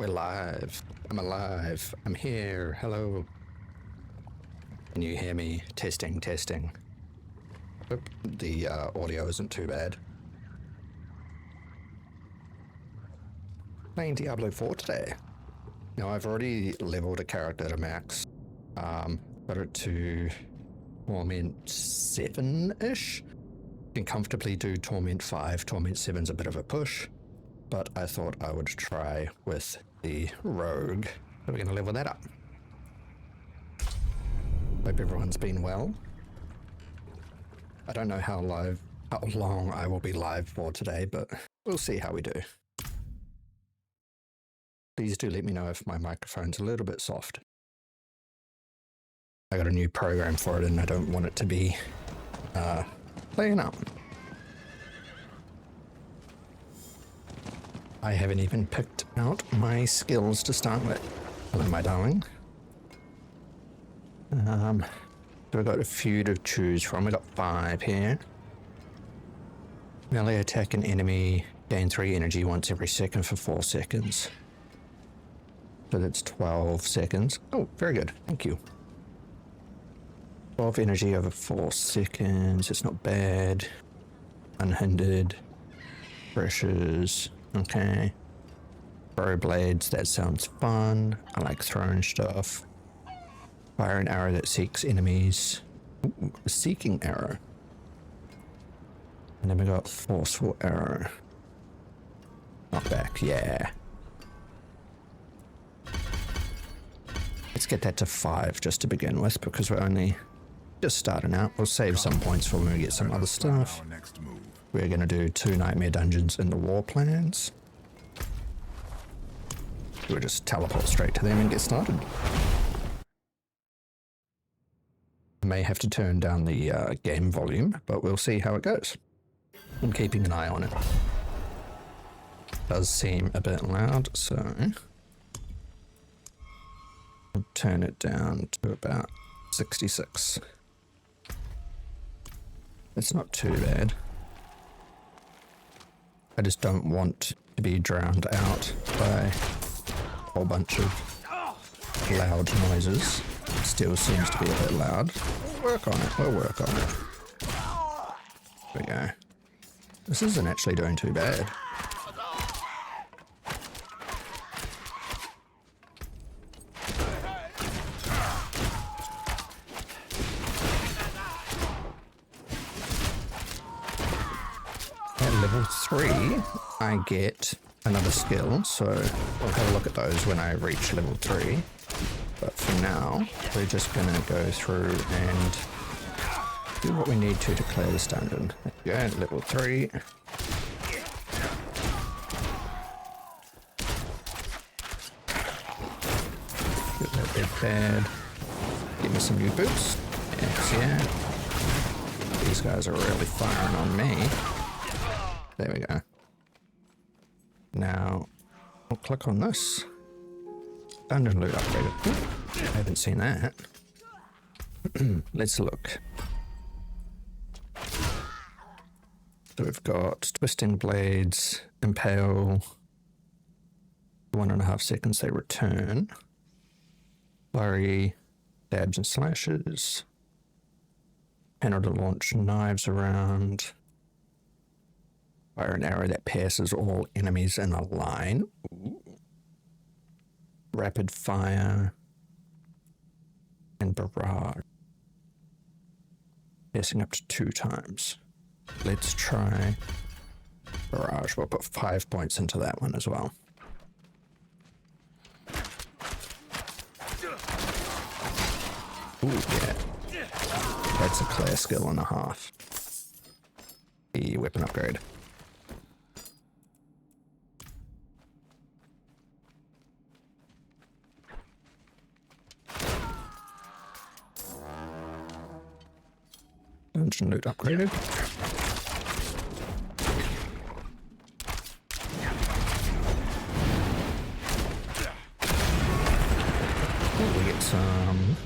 We're live. I'm alive. I'm here. Hello. Can you hear me? Testing, testing. Hope the audio isn't too bad. Playing Diablo 4 today. Now, I've already leveled a character to max. Got it to Torment 7-ish. Can comfortably do Torment 5. Torment 7's a bit of a push. But I thought I would try with the Rogue. So we're going to level that up. Hope everyone's been well. I don't know how long I will be live for today, but we'll see how we do. Please do let me know if my microphone's a little bit soft. I got a new program for it and I don't want it to be playing up. I haven't even picked out my skills to start with. Hello, my darling. So we've got a few to choose from. We've got 5 here. Melee attack an enemy, gain 3 energy once every second for 4 seconds. So that's 12 seconds. Oh, very good. Thank you. 12 energy over 4 seconds. It's not bad. Unhindered. Pressures. Okay. Throw blades. That sounds fun. I like throwing stuff. Fire an arrow that seeks enemies. Ooh, a seeking arrow. And then we got forceful arrow. Knockback. Yeah. Let's get that to 5 just to begin with because we're only just starting out. We'll save some points for when we get some other stuff. We're going to do 2 nightmare dungeons in the war plans. We'll just teleport straight to them and get started. I may have to turn down the game volume, but we'll see how it goes. I'm keeping an eye on it. Does seem a bit loud, so I'll turn it down to about 66. It's not too bad. I just don't want to be drowned out by a whole bunch of loud noises. It still seems to be a bit loud. We'll work on it. We'll work on it. There we go. This isn't actually doing too bad. At level 3, I get another skill, so we'll have a look at those when I reach level 3. But for now, we're just going to go through and do what we need to clear this dungeon. There you go, level 3. Get that big pad. Give me some new boots. Yes, yeah. These guys are really firing on me. There we go. Now, I'll click on this. Dungeon loot upgraded. Ooh, I haven't seen that. Let's look. So we've got twisting blades, impale, 1.5 seconds they return. Flurry, dabs and slashes. Panel to launch knives around. Fire an arrow that passes all enemies in a line. Ooh. Rapid fire. And barrage. Passing up to 2 times. Let's try barrage. We'll put 5 points into that one as well. Ooh, yeah. That's a clear skill and a half. The weapon upgrade. Dungeon loot upgraded. Ooh, we get some.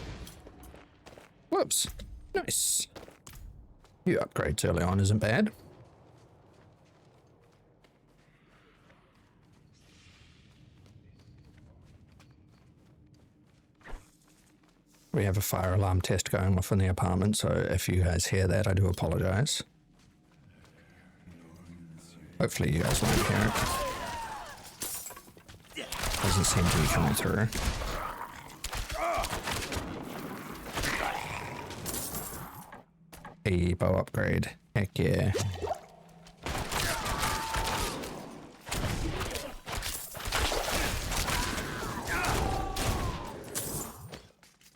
Whoops. Nice. Few upgrades early on isn't bad. We have a fire alarm test going off in the apartment, so if you guys hear that, I do apologize. Hopefully you guys won't hear it. Doesn't seem to be coming through. A bow upgrade. Heck yeah.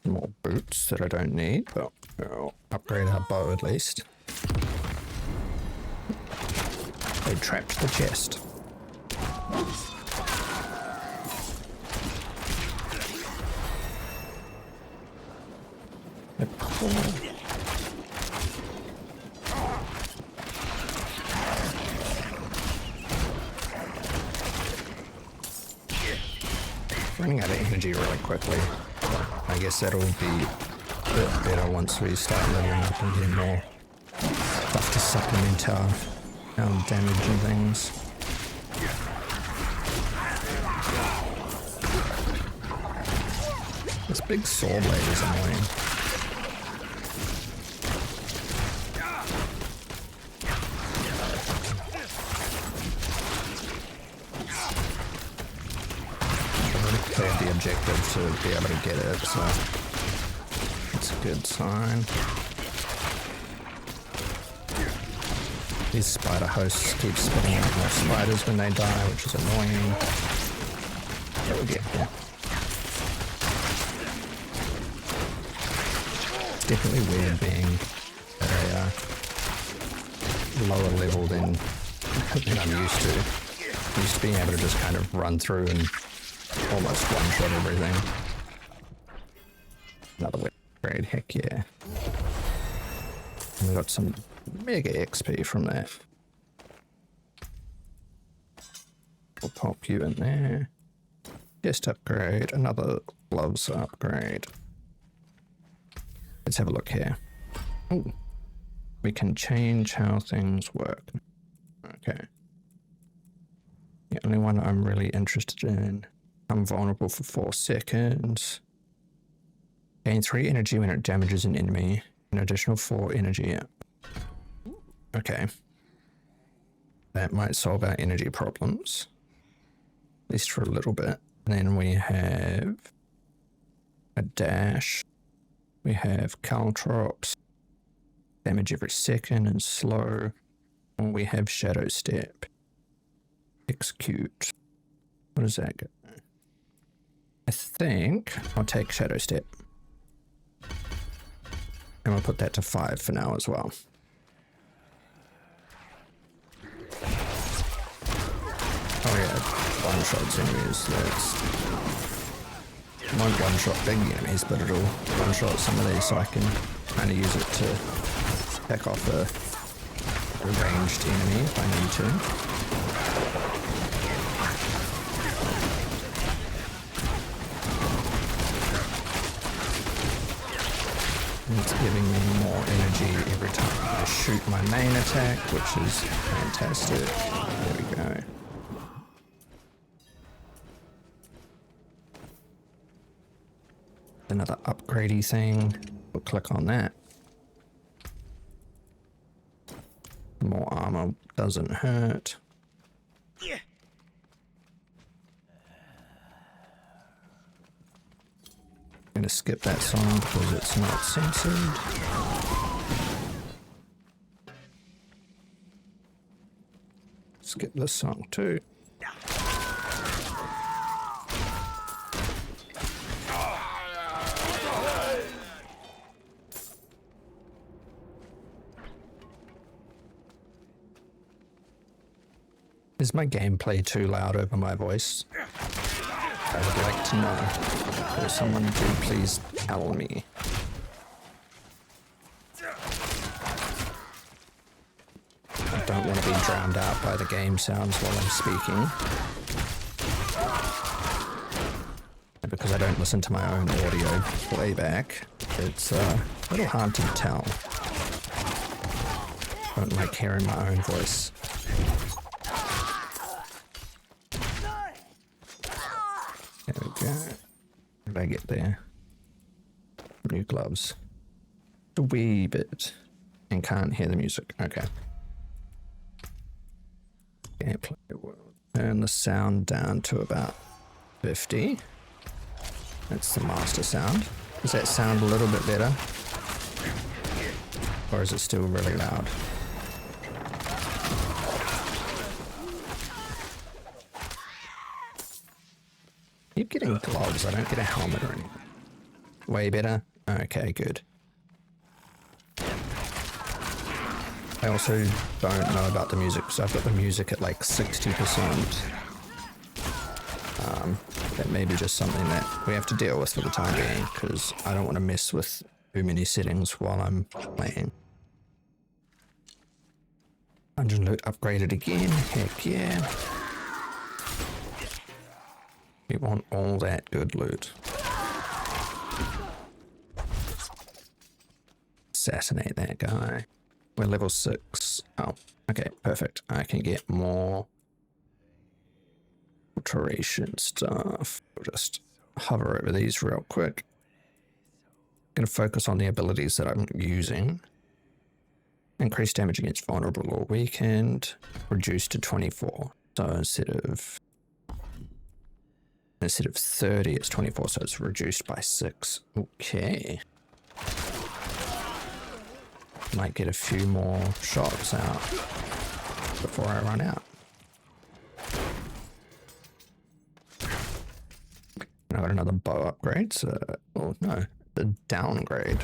More boots that I don't need, but we'll upgrade our bow at least. They trapped the chest. Running out of energy really quickly. I guess that'll be a bit better once we start leveling up and getting more stuff to supplement our damage and things. This big saw blade is annoying. The objective to be able to get it, so it's a good sign. These spider hosts keep spitting out more spiders when they die, which is annoying. But we'll get there. It's definitely weird being at a lower level than I'm used to. I'm used to being able to just kind of run through and almost one-shot everything. Another upgrade, heck yeah. And we got some mega XP from that. We'll pop you in there. Chest upgrade, another gloves upgrade. Let's have a look here. Ooh. We can change how things work. Okay. The only one I'm really interested in. I'm vulnerable for 4 seconds. Gain 3 energy when it damages an enemy. An additional 4 energy. Okay. That might solve our energy problems. At least for a little bit. And then we have a dash. We have caltrops. Damage every second and slow. And we have shadow step. Execute. What does that get? I think I'll take shadow step. And we'll put that to 5 for now as well. Oh yeah, one-shots enemies. That's won't one-shot big enemies, but it'll one-shot some of these, so I can kind of use it to pick off a ranged enemy if I need to. It's giving me more energy every time I shoot my main attack, which is fantastic. There we go. Another upgradey thing. We'll click on that. More armor doesn't hurt. I'm gonna skip that song because it's not censored. Skip this song too. Is my gameplay too loud over my voice? I would like to know. Will someone do please tell me? I don't want to be drowned out by the game sounds while I'm speaking. And because I don't listen to my own audio playback, it's a little hard to tell. I don't like hearing my own voice. There we go. How did I get there? New gloves. A wee bit. And can't hear the music. Okay. Gameplay world. Turn the sound down to about 50. That's the master sound. Does that sound a little bit better? Or is it still really loud? Keep getting gloves. I don't get a helmet or anything. Way better? Okay, good. I also don't know about the music, so I've got the music at like 60%. That may be just something that we have to deal with for the time being, because I don't want to mess with too many settings while I'm playing. Dungeon loot upgraded again. Heck yeah. We want all that good loot. Assassinate that guy. We're level 6. Oh, okay, perfect. I can get more alteration stuff. We'll just hover over these real quick. I'm going to focus on the abilities that I'm using. Increase damage against vulnerable or weakened. Reduce to 24. So instead of 30, it's 24, so it's reduced by 6. Okay. Might get a few more shots out before I run out. I got another bow upgrade, so, oh no, the downgrade.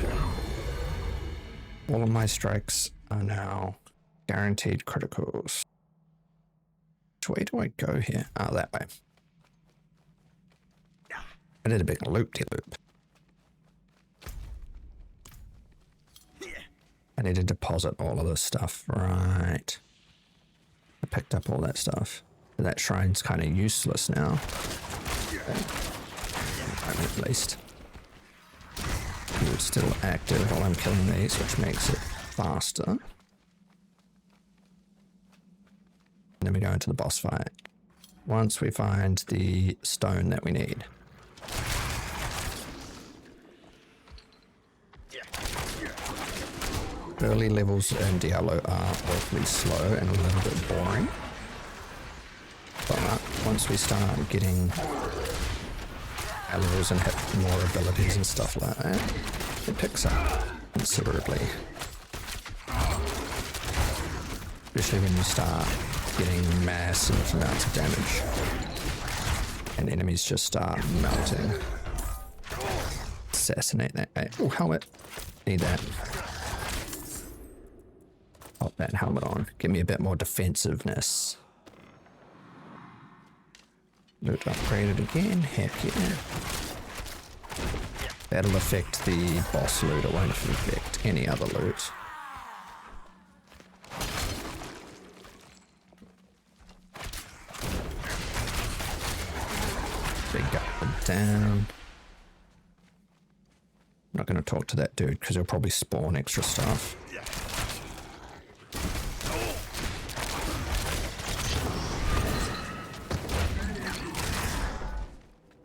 All of my strikes are now guaranteed criticals. Which way do I go here? Oh, that way. I did a big loop-de-loop. I need to deposit all of this stuff. Right. I picked up all that stuff. That shrine's kind of useless now. At least. It's still active while I'm killing these, which makes it faster. And then we go into the boss fight. Once we find the stone that we need. Early levels in Diablo are awfully slow and a little bit boring. But once we start getting our levels and have more abilities and stuff like that, it picks up considerably. Especially when you start getting massive amounts of damage and enemies just start melting. Assassinate that guy. Oh, helmet. Need that. Pop that helmet on. Give me a bit more defensiveness. Loot upgraded again. Heck yeah. That'll affect the boss loot. It won't affect any other loot. Big up down. I'm not going to talk to that dude because he'll probably spawn extra stuff.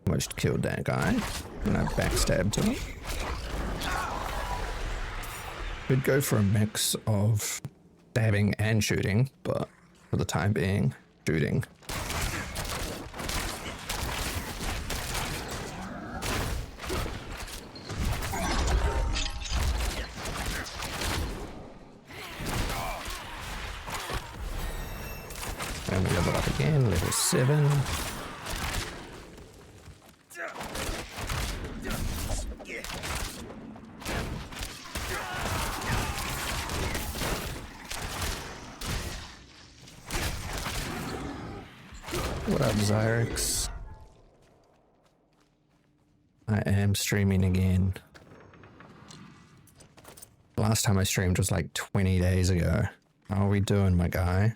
Almost killed that guy and I backstabbed him. Could go for a mix of stabbing and shooting, but for the time being, shooting. And we level up again, level 7. What up, Zyrex? I am streaming again. Last time I streamed was like 20 days ago. How are we doing, my guy?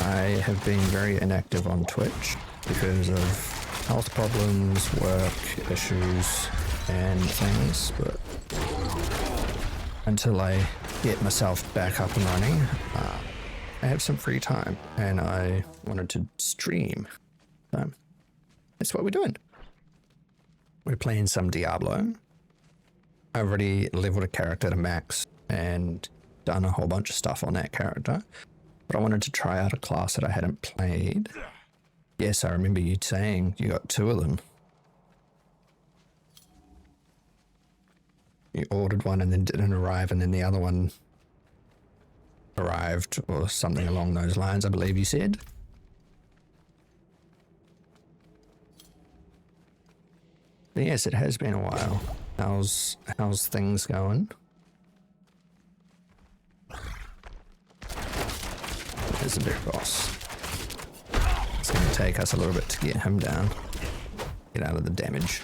I have been very inactive on Twitch because of health problems, work issues, and things, but until I get myself back up and running, I have some free time and I wanted to stream. So that's what we're doing. we're playing some Diablo. I already leveled a character to max and done a whole bunch of stuff on that character, but I wanted to try out a class that I hadn't played. Yes, I remember you saying you got 2 of them. You ordered one and then didn't arrive, and then the other one arrived, or something along those lines, I believe you said. But yes, it has been a while. How's things going? There's the big boss. It's going to take us a little bit to get him down. Get out of the damage.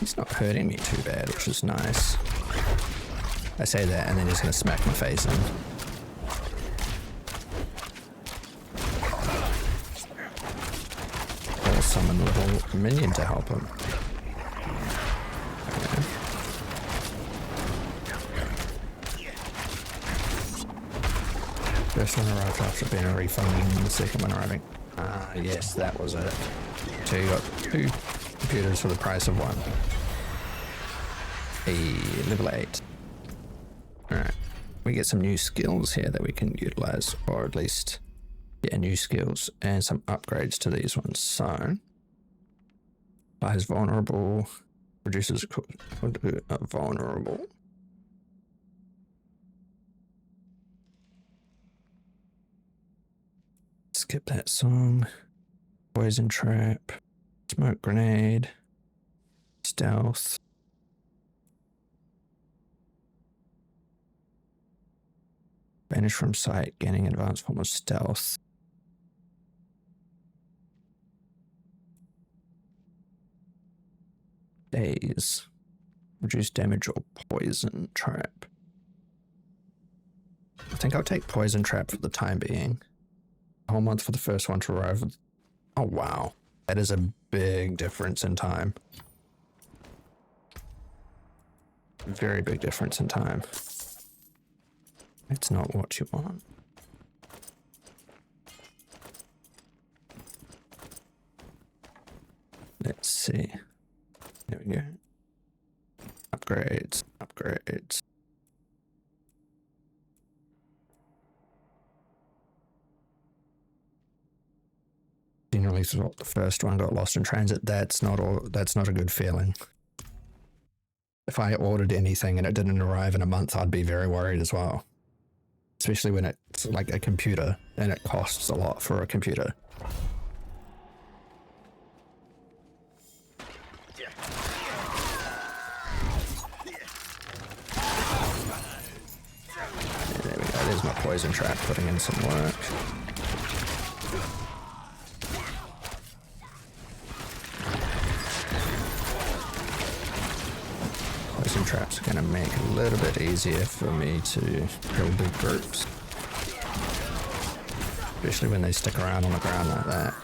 He's not hurting me too bad, which is nice. I say that and then he's going to smack my face in. Or summon a little minion to help him. Okay. First one arrived after being a refund, and the second one arriving. Ah, yes, that was it. So you got 2 computers for the price of 1. A level 8. Alright, we get some new skills here that we can utilize, or at least, yeah, new skills and some upgrades to these ones. So, applies vulnerable, reduces vulnerable. Skip that song. Poison trap, smoke grenade, stealth. Vanish from sight, gaining advanced form of stealth. Daze. Reduce damage or poison trap. I think I'll take poison trap for the time being. A whole month for the first one to arrive. Oh wow. That is a big difference in time. Very big difference in time. It's not what you want. Let's see. There we go. Upgrades, upgrades. Generally, the first one got lost in transit. That's not a good feeling. If I ordered anything and it didn't arrive in a month, I'd be very worried as well. Especially when it's like a computer and it costs a lot for a computer. There we go, there's my poison trap putting in some work. Poison traps are going to make it a little bit easier for me to kill big groups. Especially when they stick around on the ground like that.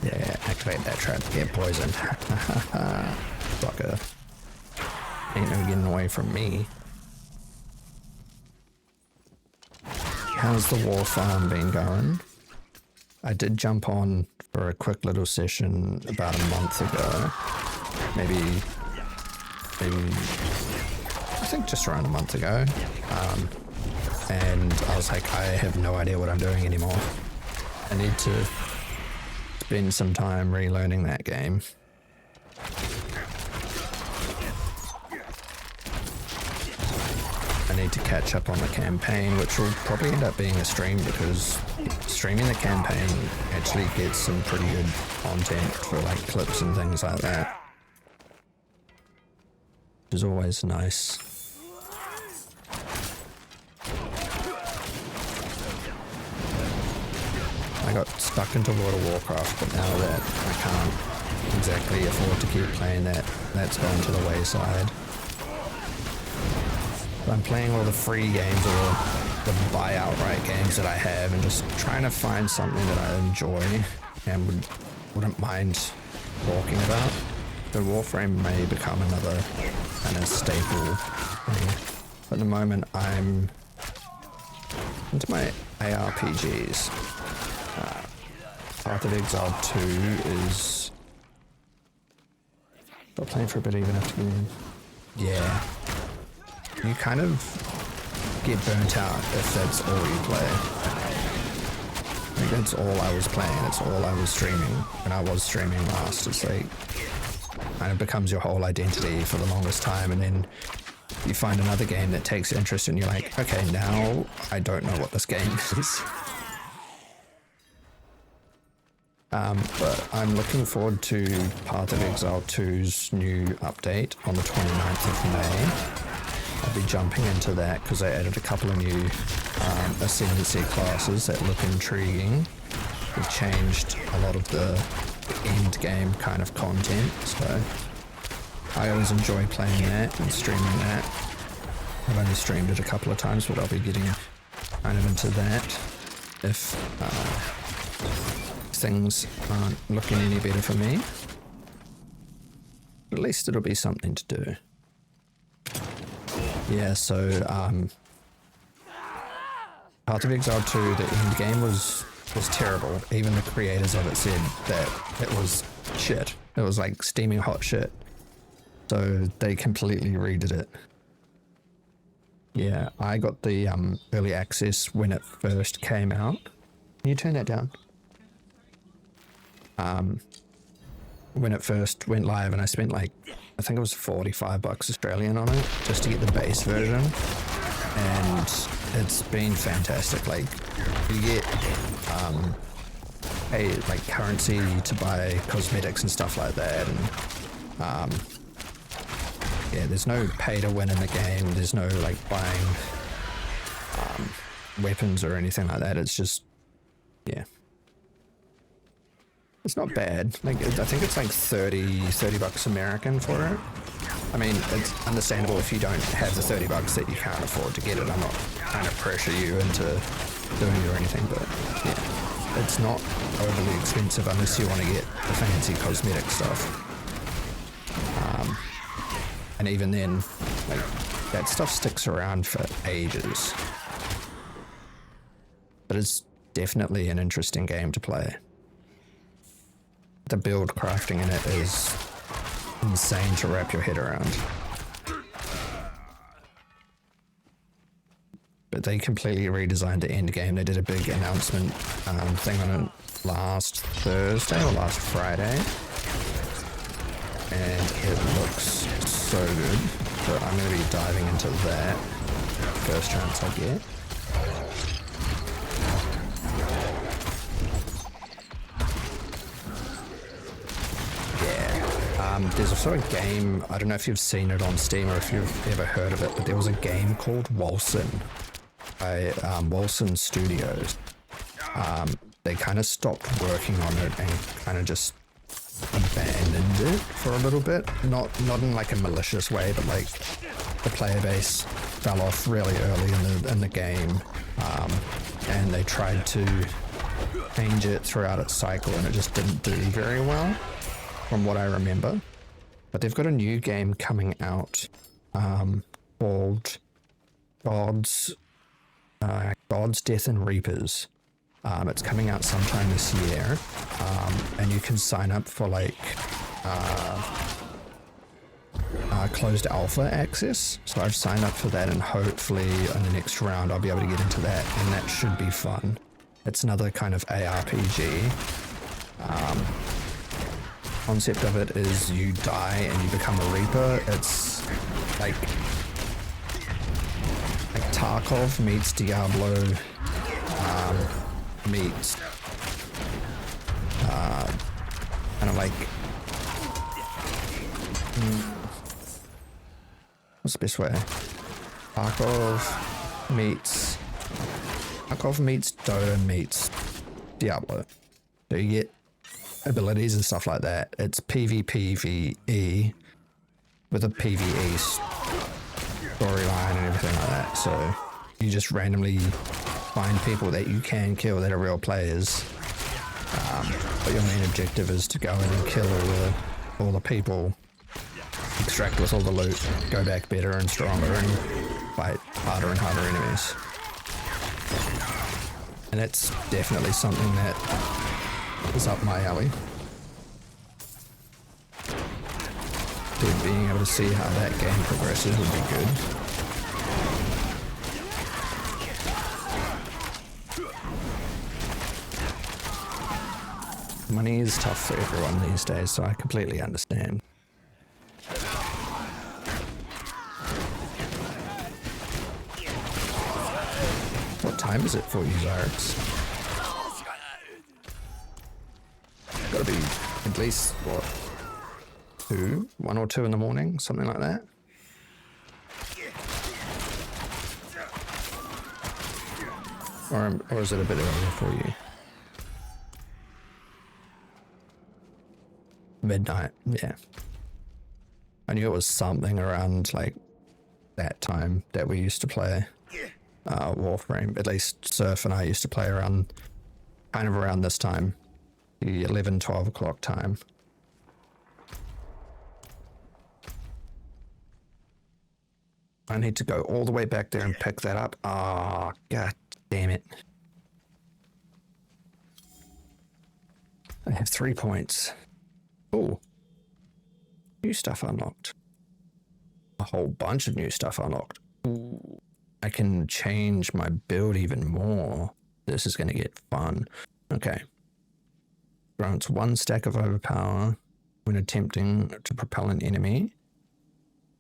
Yeah, activate that trap to get poisoned. Fucker. Ain't no getting away from me. How's the war farm been going? I did jump on for a quick little session about a month ago. Maybe I think just around a month ago. And I was like, I have no idea what I'm doing anymore. I need to spend some time relearning that game. I need to catch up on the campaign, which will probably end up being a stream, because streaming the campaign actually gets some pretty good content for like clips and things like that, which is always nice. I got stuck into World of Warcraft, but now that I can't exactly afford to keep playing that, that's gone to the wayside. I'm playing all the free games or the buy outright games that I have, and just trying to find something that I enjoy and wouldn't mind talking about. The Warframe may become another kind of staple thing. At the moment, I'm into my ARPGs. Path of Exile 2 is... Got playing for a bit even after you... Yeah. You kind of get burnt out if that's all you play. I think that's all I was playing, it's all I was streaming. When I was streaming last, it's like... kind of becomes your whole identity for the longest time, and then you find another game that takes interest and you're like, okay, now I don't know what this game is. But I'm looking forward to Path of Exile 2's new update on the 29th of May. I'll be jumping into that because they added a couple of new Ascendancy classes that look intriguing. They've changed a lot of the end game kind of content, so I always enjoy playing that and streaming that. I've only streamed it a couple of times, but I'll be getting kind of into that if things aren't looking any better for me. At least it'll be something to do. Yeah, so Path of Exile 2, the end game was terrible. Even the creators of it said that it was shit. It was like steaming hot shit. So they completely redid it. Yeah, I got the early access when it first came out. Can you turn that down? When it first went live, and I spent like, I think it was $45 Australian on it just to get the base version. And it's been fantastic. Like, you get like currency to buy cosmetics and stuff like that, and yeah, there's no pay to win in the game. There's no like buying weapons or anything like that. It's just, yeah, it's not bad. Like, I think it's like $30 American for it. I mean, it's understandable if you don't have the $30 that you can't afford to get it. I'm not trying to pressure you into doing it or anything, but yeah, it's not overly expensive unless you want to get the fancy cosmetic stuff. And even then, like, that stuff sticks around for ages. But it's definitely an interesting game to play. The build crafting in it is insane to wrap your head around. But they completely redesigned the end game. They did a big announcement thing on it last Thursday or last Friday. And it looks so good. So I'm going to be diving into that first chance I get. There's also a game, I don't know if you've seen it on Steam or if you've ever heard of it, but there was a game called Wolcen by Wolcen Studios. They kind of stopped working on it and kind of just abandoned it for a little bit. Not in like a malicious way, but like the player base fell off really early in the game, and they tried to change it throughout its cycle and it just didn't do very well, from what I remember. But they've got a new game coming out called Gods, Death and Reapers. It's coming out sometime this year, and you can sign up for like closed alpha access. So I've signed up for that, and hopefully in the next round I'll be able to get into that, and that should be fun. It's another kind of ARPG. Concept of it is you die and you become a Reaper. It's like Tarkov meets Diablo, meets kind of like what's the best way? Tarkov meets Dota meets Diablo. So you get abilities and stuff like that. It's PvPvE with a PvE storyline and everything like that. So you just randomly find people that you can kill that are real players. But your main objective is to go in and kill all the people, extract with all the loot, go back better and stronger, and fight harder and harder enemies. And that's definitely something that is up my alley. Dude, being able to see how that game progresses would be good. Money is tough for everyone these days, so I completely understand. What time is it for you, Zyrex? Gotta be at least, what, 1 or 2 in the morning, something like that. Or is it a bit earlier for you? Midnight, yeah. I knew it was something around like that time that we used to play Warframe. At least Surf and I used to play around, kind of around this time, the 11, 12 o'clock time. I need to go all the way back there and pick that up. Ah, oh, god damn it. I have 3 points. Oh, new stuff unlocked. A whole bunch of new stuff unlocked. Ooh, I can change my build even more. This is going to get fun. Okay. Grants 1 stack of overpower when attempting to propel an enemy.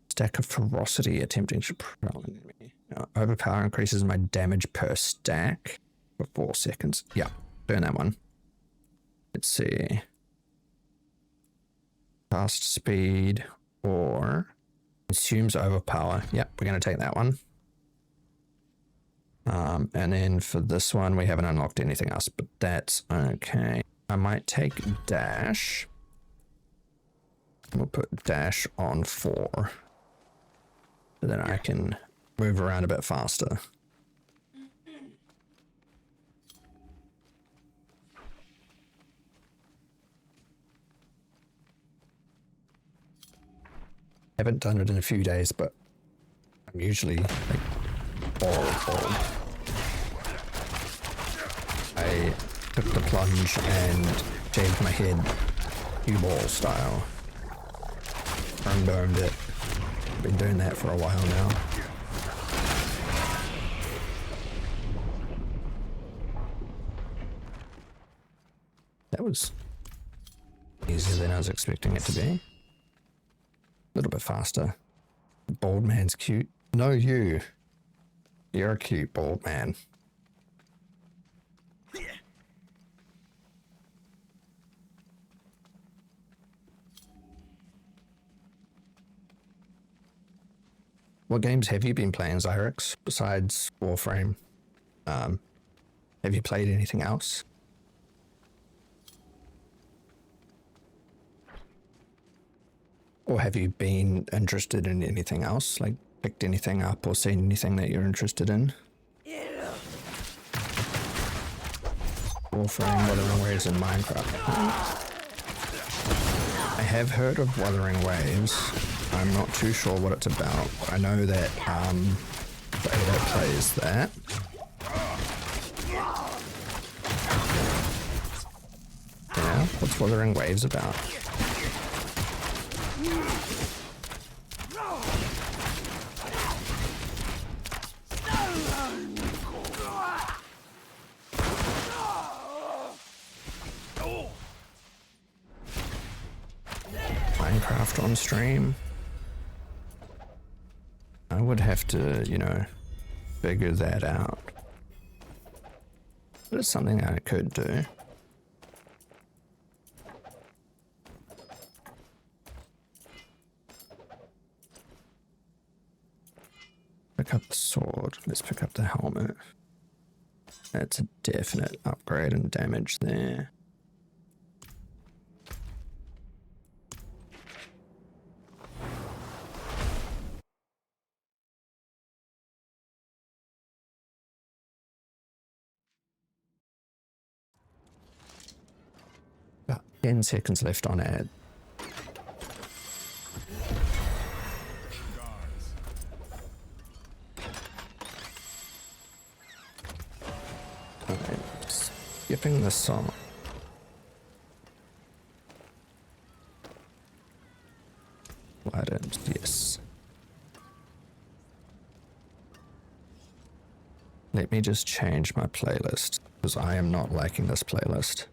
Stack of ferocity attempting to propel an enemy. Now, overpower increases my damage per stack for 4 seconds. Yeah, burn that one. Let's see. Fast speed or consumes overpower. Yep, we're going to take that one. And then for this one, we haven't unlocked anything else, but that's okay. I might take dash. We'll put dash on 4. So then I can move around a bit faster. Haven't done it in a few days, but I'm usually like horrible. I took the plunge and shaved my head cue ball style. Burned it. Been doing that for a while now. That was easier than I was expecting it to be. A little bit faster. Bald man's cute. No, you. You're a cute bald man. What games have you been playing, Zyrex, besides Warframe? Have you played anything else? Or have you been interested in anything else? Like, picked anything up or seen anything that you're interested in? Warframe, Wuthering Waves, and Minecraft. I have heard of Wuthering Waves. I'm not too sure what it's about. I know that Ada plays that. Yeah, what's Wuthering Waves about? Minecraft on stream. I would have to, you know, figure that out. But it's something I could do. Pick up the sword. Let's pick up the helmet. That's a definite upgrade in damage there. About 10 seconds left on ad. Okay. skipping this song. Items, yes. Let me just change my playlist, because I am not liking this playlist.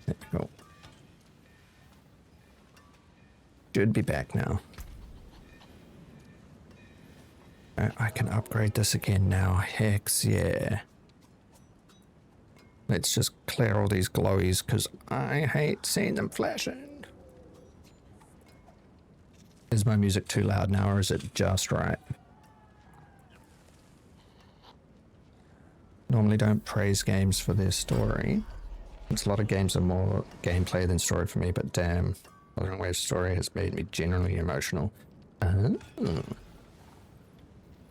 There we go. Should be back now. I can upgrade this again now. Hex yeah. Let's just clear all these glowies because I hate seeing them flashing. Is my music too loud now or is it just right? Normally don't praise games for their story. It's a lot of games are more gameplay than story for me, but damn, Modern Wave story has made me genuinely emotional.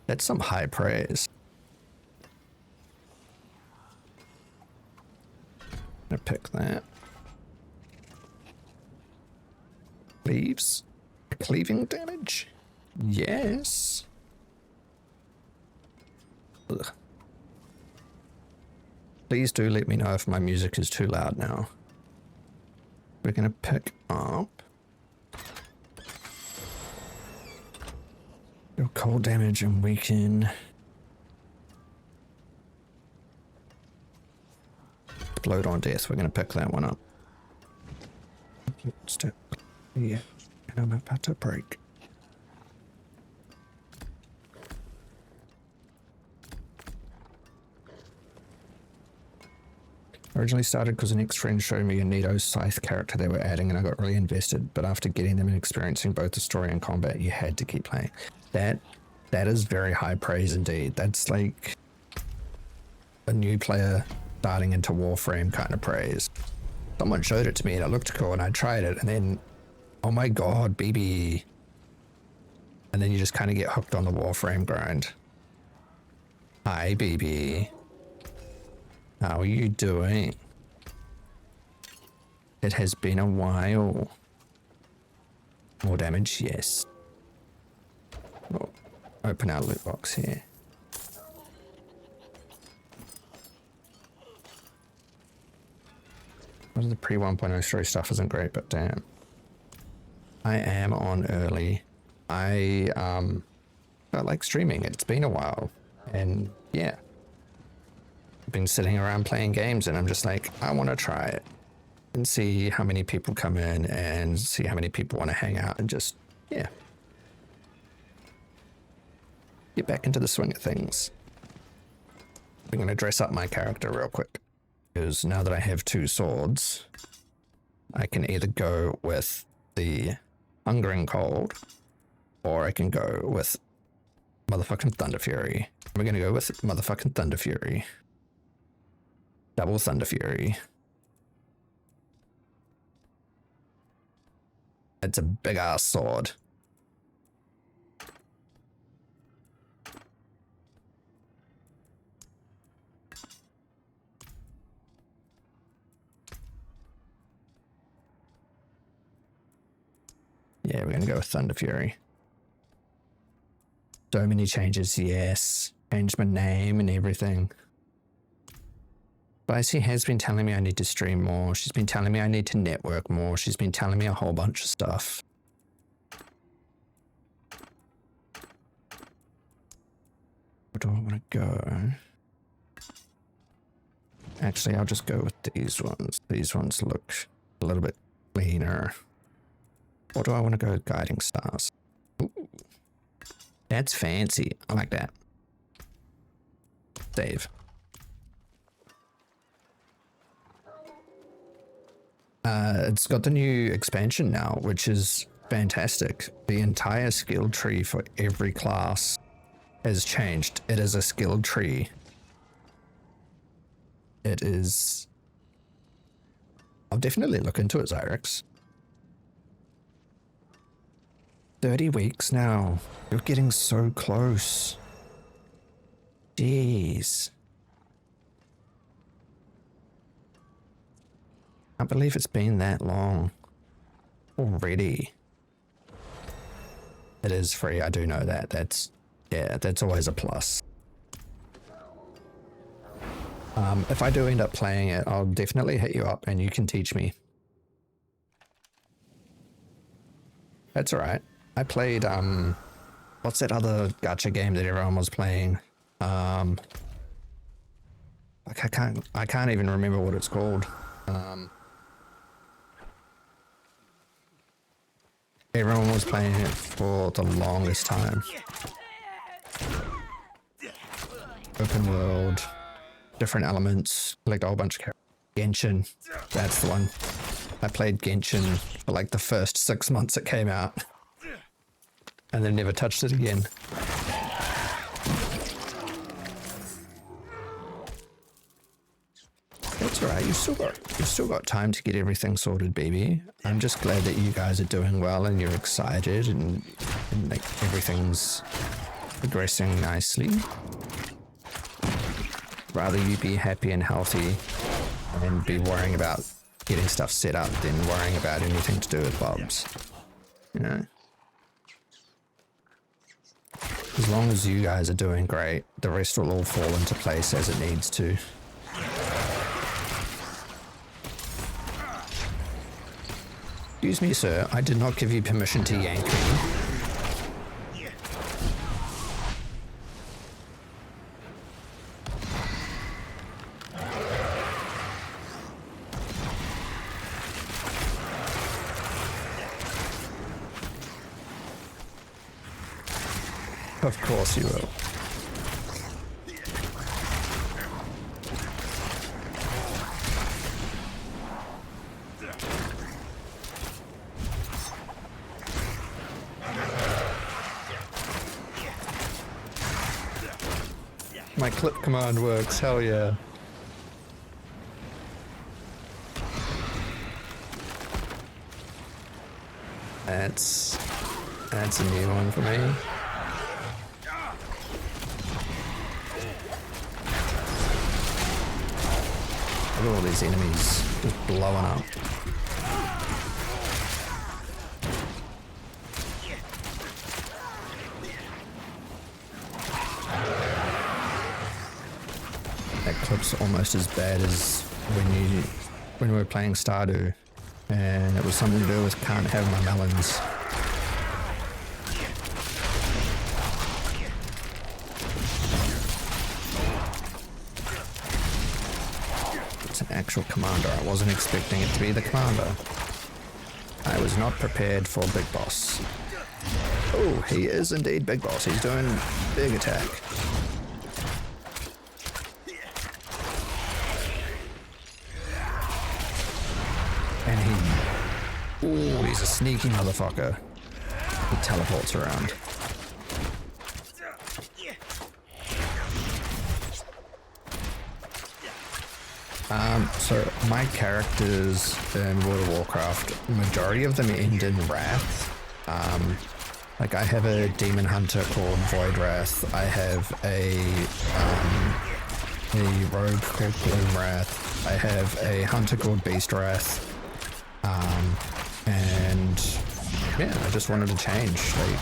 That's some high praise. I'm gonna pick that. Cleaves. Cleaving damage? Yes. Ugh. Please do let me know if my music is too loud now. We're gonna pick up your cold damage and weaken. Explode on death. We're gonna pick that one up. Step. Yeah. And I'm about to break. Originally started because an ex-friend showed me a neato scythe character they were adding and I got really invested, but after getting them and experiencing both the story and combat, you had to keep playing. That is very high praise indeed. That's like a new player starting into Warframe kind of praise. Someone showed it to me and it looked cool and I tried it and then, oh my god, BB. And then you just kind of get hooked on the Warframe grind. Hi, BB. How are you doing? It has been a while. More damage, yes. Oh, open our loot box here. The pre 1.0 story stuff isn't great, but damn. I am on early. I felt like streaming. It's been a while. And yeah. Been sitting around playing games and I'm just like, I want to try it and see how many people come in and see how many people want to hang out and just, yeah, get back into the swing of things. I'm going to dress up my character real quick because now that I have two swords, I can either go with the Hungering Cold or I can go with motherfucking Thunder Fury. We're going to go with motherfucking Thunder Fury. Double Thunder Fury. It's a big ass sword. Yeah, we're gonna go with Thunder Fury. So many changes, yes. Changed my name and everything. Spicy has been telling me I need to stream more. She's been telling me I need to network more. She's been telling me a whole bunch of stuff. Where do I want to go? Actually, I'll just go with these ones. These ones look a little bit cleaner. Or do I want to go Guiding Stars? Ooh, that's fancy. I like that. Save. It's got the new expansion now, which is fantastic. The entire skill tree for every class has changed. It is a skill tree. It is... I'll definitely look into it, Zyrex. 30 weeks now. You're getting so close. Jeez. I can't believe it's been that long already. It is free, I do know that. Yeah, that's always a plus. If I do end up playing it, I'll definitely hit you up and you can teach me. That's alright. I played, what's that other gacha game that everyone was playing? Like I can't even remember what it's called. Everyone was playing it for the longest time. Open world, different elements, like a whole bunch of characters. Genshin, that's the one. I played Genshin for like the first 6 months it came out. And then never touched it again. That's alright, you've still got time to get everything sorted, baby. I'm just glad that you guys are doing well and you're excited and like everything's progressing nicely. Rather you be happy and healthy and be worrying about getting stuff set up than worrying about anything to do with Bobs. You know? As long as you guys are doing great, the rest will all fall into place as it needs to. Excuse me, sir. I did not give you permission to yank me. Of course you will. My clip command works, hell yeah. That's a new one for me. Look at all these enemies just blowing up. That clip's almost as bad as when we were playing Stardew, and it was something to do with can't have my melons. It's an actual commander. I wasn't expecting it to be the commander. I was not prepared for Big Boss. Oh, he is indeed Big Boss. He's doing big attack. Ooh, he's a sneaky motherfucker. He teleports around. So my characters in World of Warcraft, majority of them end in Wrath. Like I have a demon hunter called Void Wrath. I have a rogue called Gloom Wrath. I have a hunter called Beast Wrath. And yeah, I just wanted to change, like,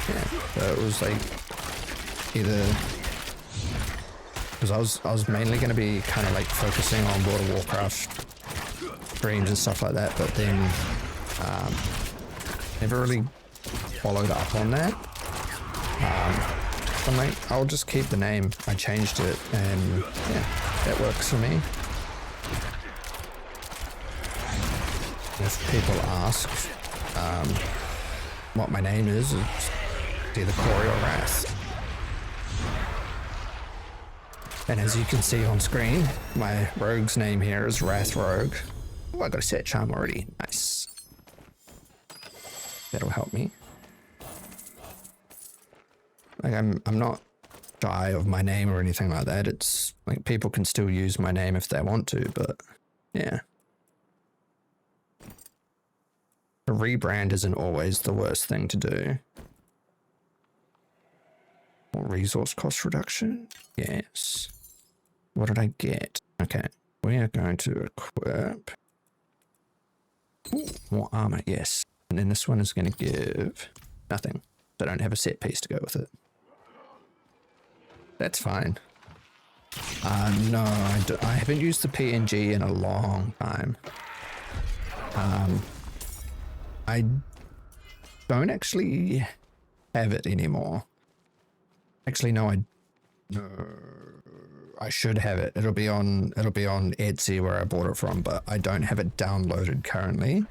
yeah, so it was like either, because I was mainly going to be kind of like focusing on World of Warcraft streams and stuff like that, but then never really followed up on that. I'm like, I'll just keep the name. I changed it, and yeah, that works for me. If people ask what my name is, it's either Corey or Wrath. And as you can see on screen, my rogue's name here is Wrath Rogue. Oh, I got a set charm already. Nice. That'll help me. Like I'm not shy of my name or anything like that. It's like people can still use my name if they want to, but yeah. A rebrand isn't always the worst thing to do. More resource cost reduction? Yes. What did I get? Okay, we are going to equip. Ooh, more armor, yes. And then this one is going to give nothing. I don't have a set piece to go with it. That's fine. No, I haven't used the PNG in a long time. I don't actually have it anymore. Actually, no, I should have it. It'll be on Etsy where I bought it from, but I don't have it downloaded currently.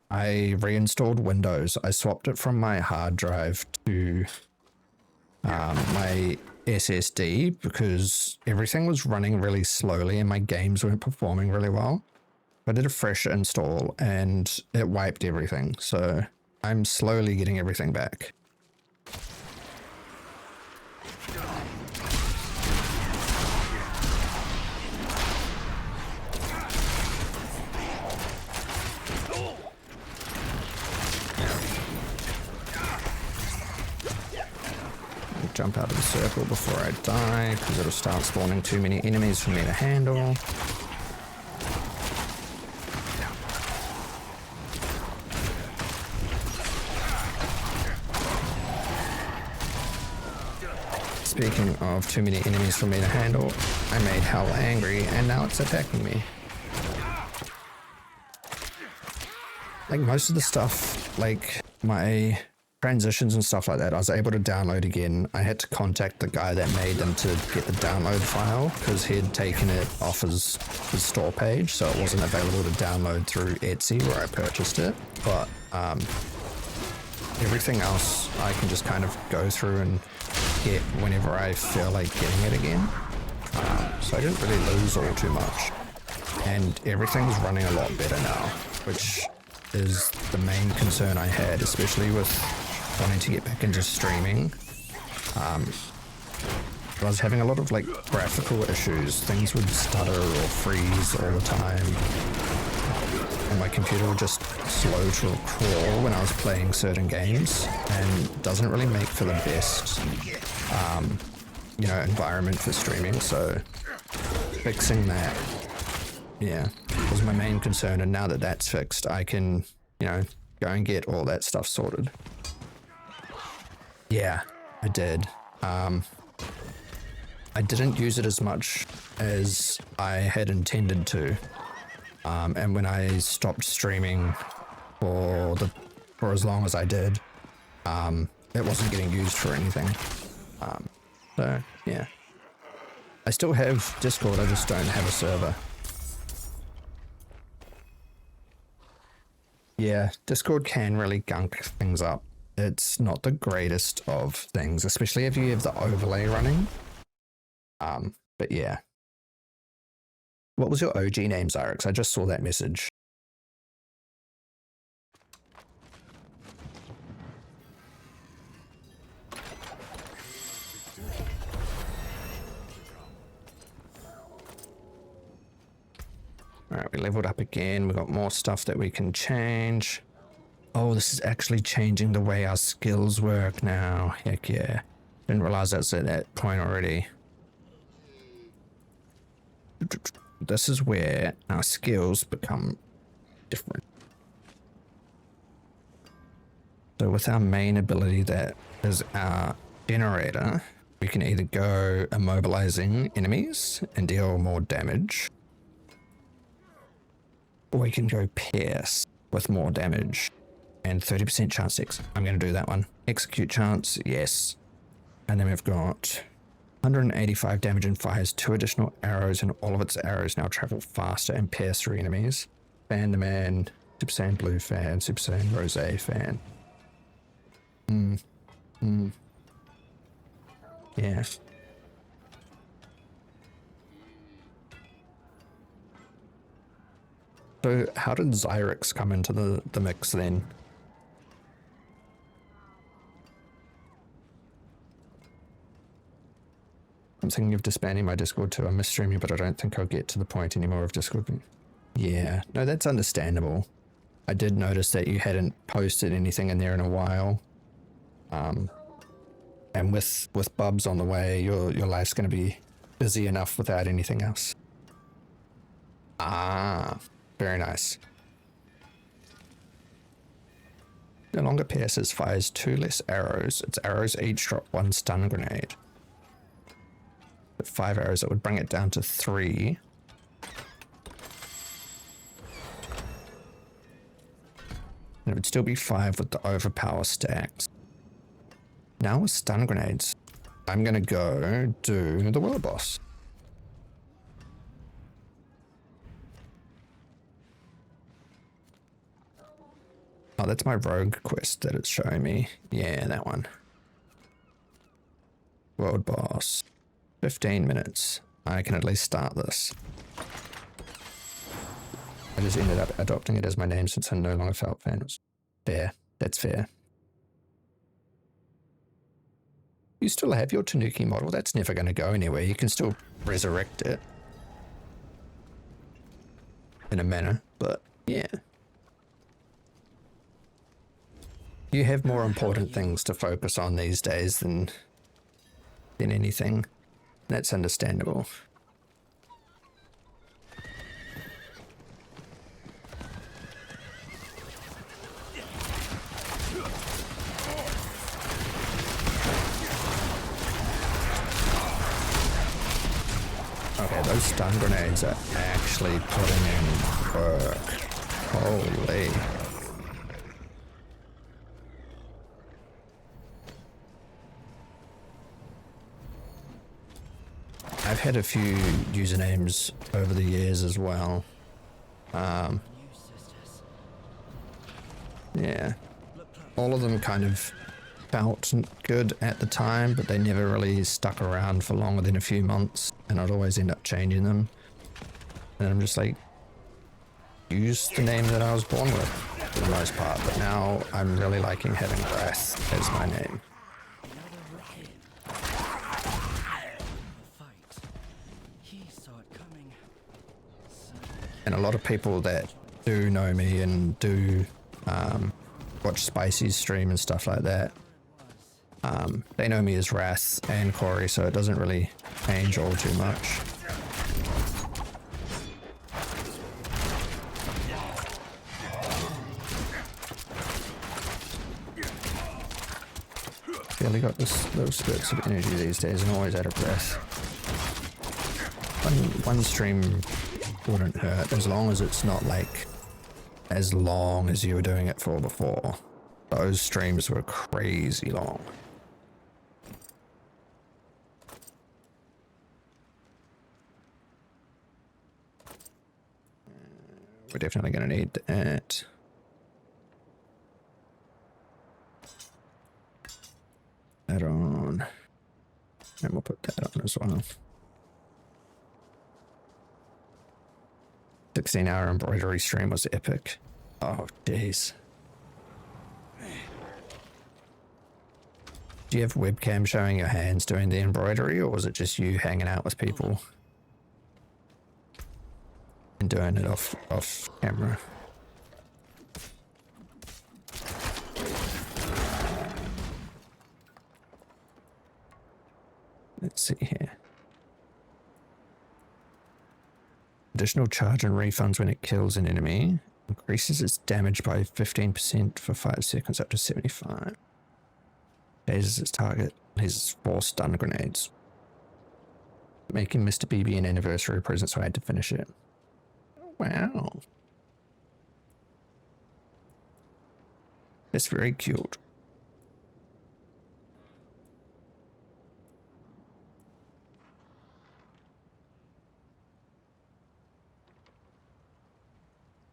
I reinstalled Windows. I swapped it from my hard drive to my SSD because everything was running really slowly and my games weren't performing really well. I did a fresh install and it wiped everything. So I'm slowly getting everything back. Jump out of the circle before I die because it'll start spawning too many enemies for me to handle. Speaking of too many enemies for me to handle, I made hell angry and now it's attacking me. Like most of the stuff, like my transitions and stuff like that, I was able to download again. I had to contact the guy that made them to get the download file because he had taken it off his store page, so it wasn't available to download through Etsy where I purchased it. But everything else I can just kind of go through and get whenever I feel like getting it again. So I didn't really lose all too much. And everything's running a lot better now, which is the main concern I had, especially with wanting to get back into streaming. I was having a lot of like graphical issues. Things would stutter or freeze all the time. And my computer would just slow to a crawl when I was playing certain games, and doesn't really make for the best, environment for streaming. So fixing that, yeah, was my main concern. And now that that's fixed, I can, go and get all that stuff sorted. Yeah, I did. I didn't use it as much as I had intended to. And when I stopped streaming for as long as I did, it wasn't getting used for anything. So yeah, I still have Discord, I just don't have a server. Yeah, Discord can really gunk things up. It's not the greatest of things, especially if you have the overlay running. But yeah. What was your OG name, Zyrex? I just saw that message. Alright, we leveled up again. We got more stuff that we can change. Oh, this is actually changing the way our skills work now. Heck yeah. Didn't realize that's at that point already. This is where our skills become different. So with our main ability that is our generator, we can either go immobilizing enemies and deal more damage, or we can go pierce with more damage and 30% chance to I'm going to do that one. Execute chance, yes. And then we've got 185 damage and fires 2 additional arrows, and all of its arrows now travel faster and pierce through enemies. Fan the man, Super Saiyan Blue fan, Super Saiyan Rose fan. Yeah. So how did Zyrex come into the mix then? I'm thinking of disbanding my Discord too. I miss streaming, but I don't think I'll get to the point anymore of Discord. Yeah, no, that's understandable. I did notice that you hadn't posted anything in there in a while. And with Bubs on the way, your life's going to be busy enough without anything else. Ah, very nice. No longer pierces, fires 2 less arrows. Its arrows each drop 1 stun grenade. With 5 arrows, it would bring it down to 3. And it would still be 5 with the overpower stacks. Now with stun grenades, I'm gonna go do the world boss. Oh, that's my rogue quest that it's showing me. Yeah, that one. World boss. 15 minutes. I can at least start this. I just ended up adopting it as my name since I no longer felt fans. Fair. That's fair. You still have your Tanuki model. That's never going to go anywhere. You can still resurrect it. In a manner, but yeah. You have more important things to focus on these days than anything. That's understandable. Okay, those stun grenades are actually putting in work. Holy. I've had a few usernames over the years as well. Yeah. All of them kind of felt good at the time, but they never really stuck around for longer than a few months, and I'd always end up changing them. And I'm just like, use the name that I was born with for the most part, but now I'm really liking having Wrath as my name. And a lot of people that do know me and do watch Spicy's stream and stuff like that, they know me as Wrath and Corey, so it doesn't really change all too much. Barely got those spurts of energy these days and always out of breath. One stream wouldn't hurt as long as it's not like as long as you were doing it for before. Those streams were crazy long. We're definitely going to need that. That on. And we'll put that on as well. 16-hour embroidery stream was epic. Oh, jeez. Do you have webcam showing your hands doing the embroidery, or was it just you hanging out with people and doing it off camera? Let's see here. Additional charge and refunds when it kills an enemy. Increases its damage by 15% for 5 seconds up to 75. Chases its target. His 4 stun grenades. Making Mr. BB an anniversary present, so I had to finish it. Wow. That's very cute.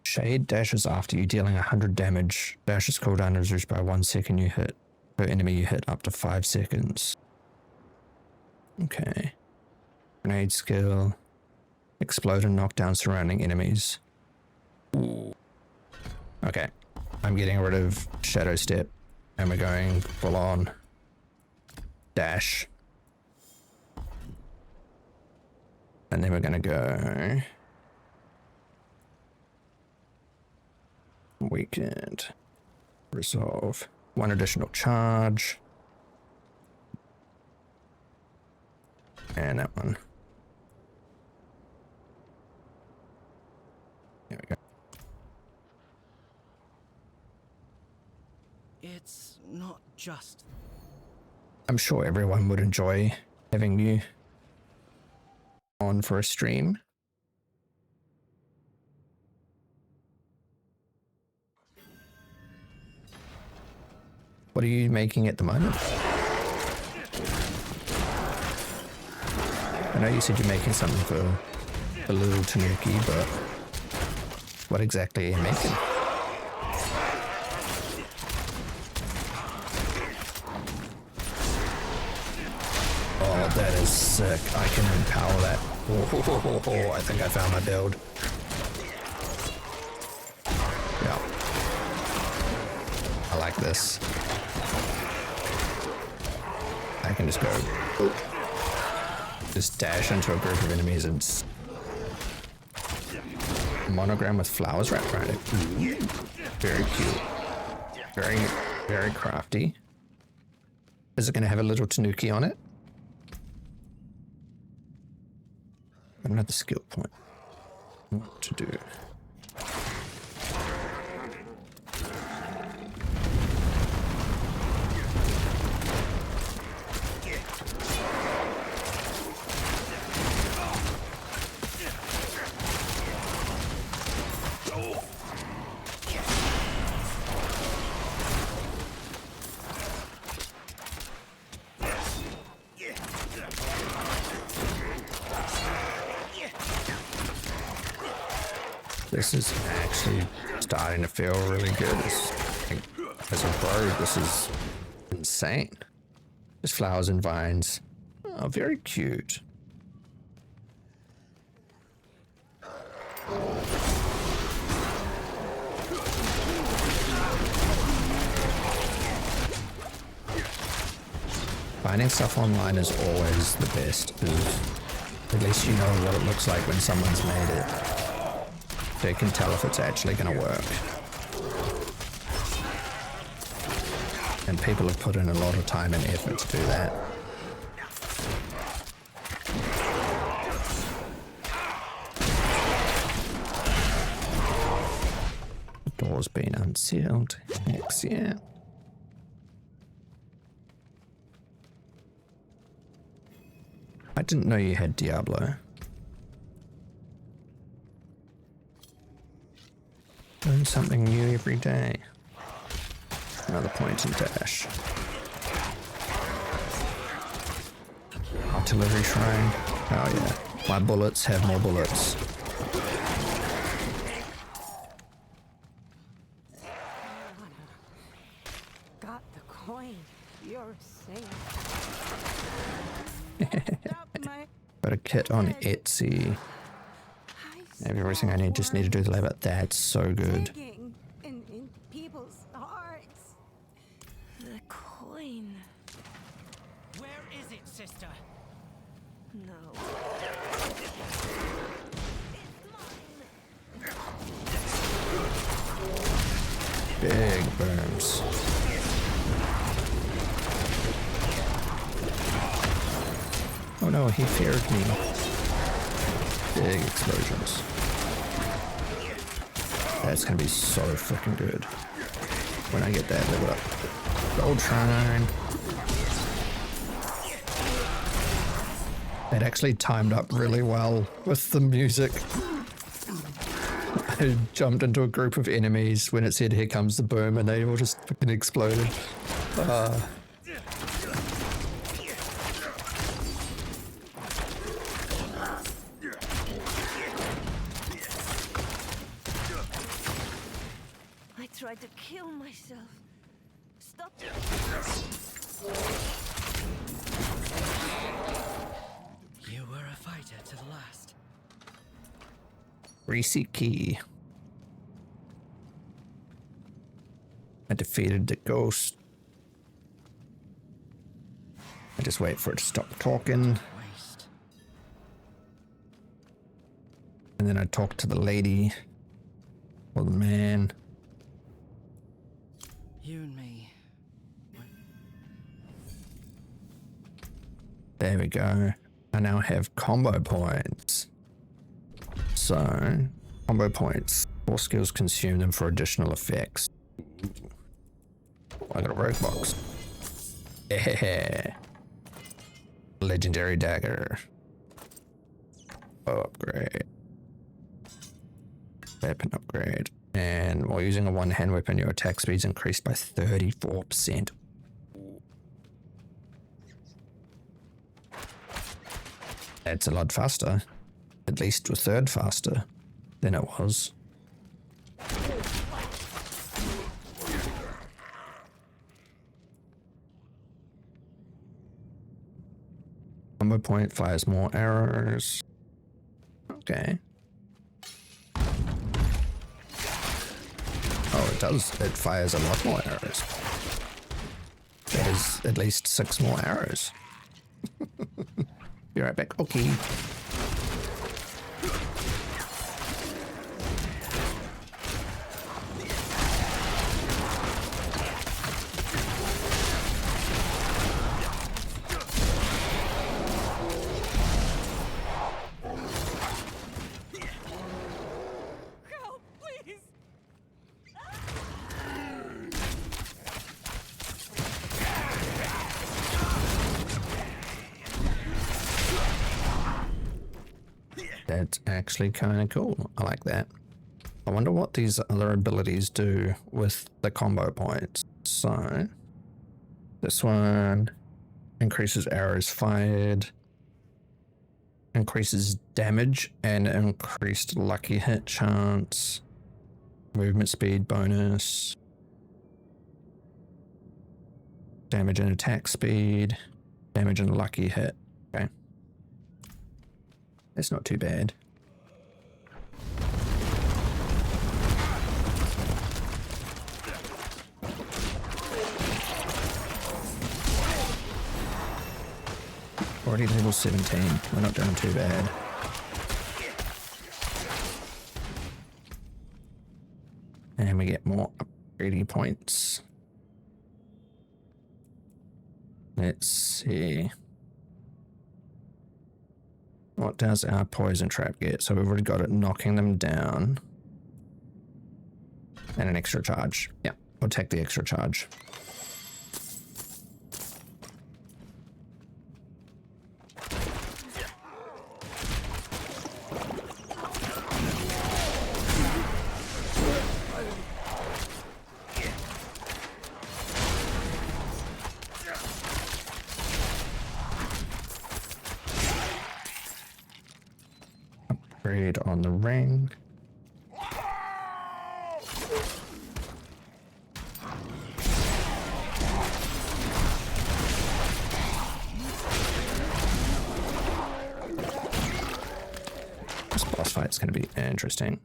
Shade dashes after you, dealing 100 damage. Dash's cooldown is reduced by 1 second you hit. Per enemy you hit up to 5 seconds. Okay. Grenade skill. Explode and knock down surrounding enemies. Ooh. Okay. I'm getting rid of Shadow Step. And we're going full on dash. And then we're going to go weekend. Resolve. 1 additional charge. And that one. There we go. just. I'm sure everyone would enjoy having you on for a stream. What are you making at the moment? I know you said you're making something for the little tanuki, but what exactly are you making? Oh, that is sick. I can empower that. Oh, I think I found my build. Yeah. I like this. I can just go, just dash into a group of enemies and monogram with flowers wrapped around it. Ooh, very cute. Very, very crafty. Is it going to have a little tanuki on it? Another skill point. What to do? This is actually starting to feel really good. As a bro, this is insane. There's flowers and vines. Oh, very cute. Finding stuff online is always the best, because at least you know what it looks like when someone's made it. They can tell if it's actually going to work. And people have put in a lot of time and effort to do that. The door's been unsealed. Hex, yeah. I didn't know you had Diablo. Learn something new every day. Another point and dash. Artillery shrine. Oh yeah. My bullets have more bullets. Got the coin. You're safe. Got a kit on Etsy. Everything I need, just need to do the labor. That's so good. In people's hearts. The coin. Where is it, sister? No. Big burns. Oh no, he feared me. Big explosions. That's gonna be so freaking good when I get that level up. Gold shrine. That actually timed up really well with the music. I jumped into a group of enemies when it said "Here comes the boom," and they all just freaking exploded. Tried to kill myself. Stop. You were a fighter to the last. Greasy key. I defeated the ghost. I just wait for it to stop talking. Waste. And then I talk to the lady. Or the man. You and me. There we go. I now have combo points. So, combo points. 4 skills, consume them for additional effects. I got a rogue box. Yeah. Legendary dagger. Oh, upgrade. Weapon upgrade. And while using a one-hand weapon, your attack speed is increased by 34%. That's a lot faster. At least a third faster than it was. Combo point fires more arrows. Okay. Oh, it does. It fires a lot more arrows. That is at least 6 more arrows. Be right back. Okay. Help, please! That's actually kind of cool. I like that. I wonder what these other abilities do with the combo points. So, this one increases arrows fired, increases damage and increased lucky hit chance, movement speed bonus, damage and attack speed, damage and lucky hit. Okay. That's not too bad. Already level 17. We're not doing too bad. And we get more upgrading points. Let's see. What does our poison trap get? So we've already got it knocking them down. And an extra charge. Yeah, we'll take the extra charge. Upgrade on the ring. This boss fight's going to be interesting.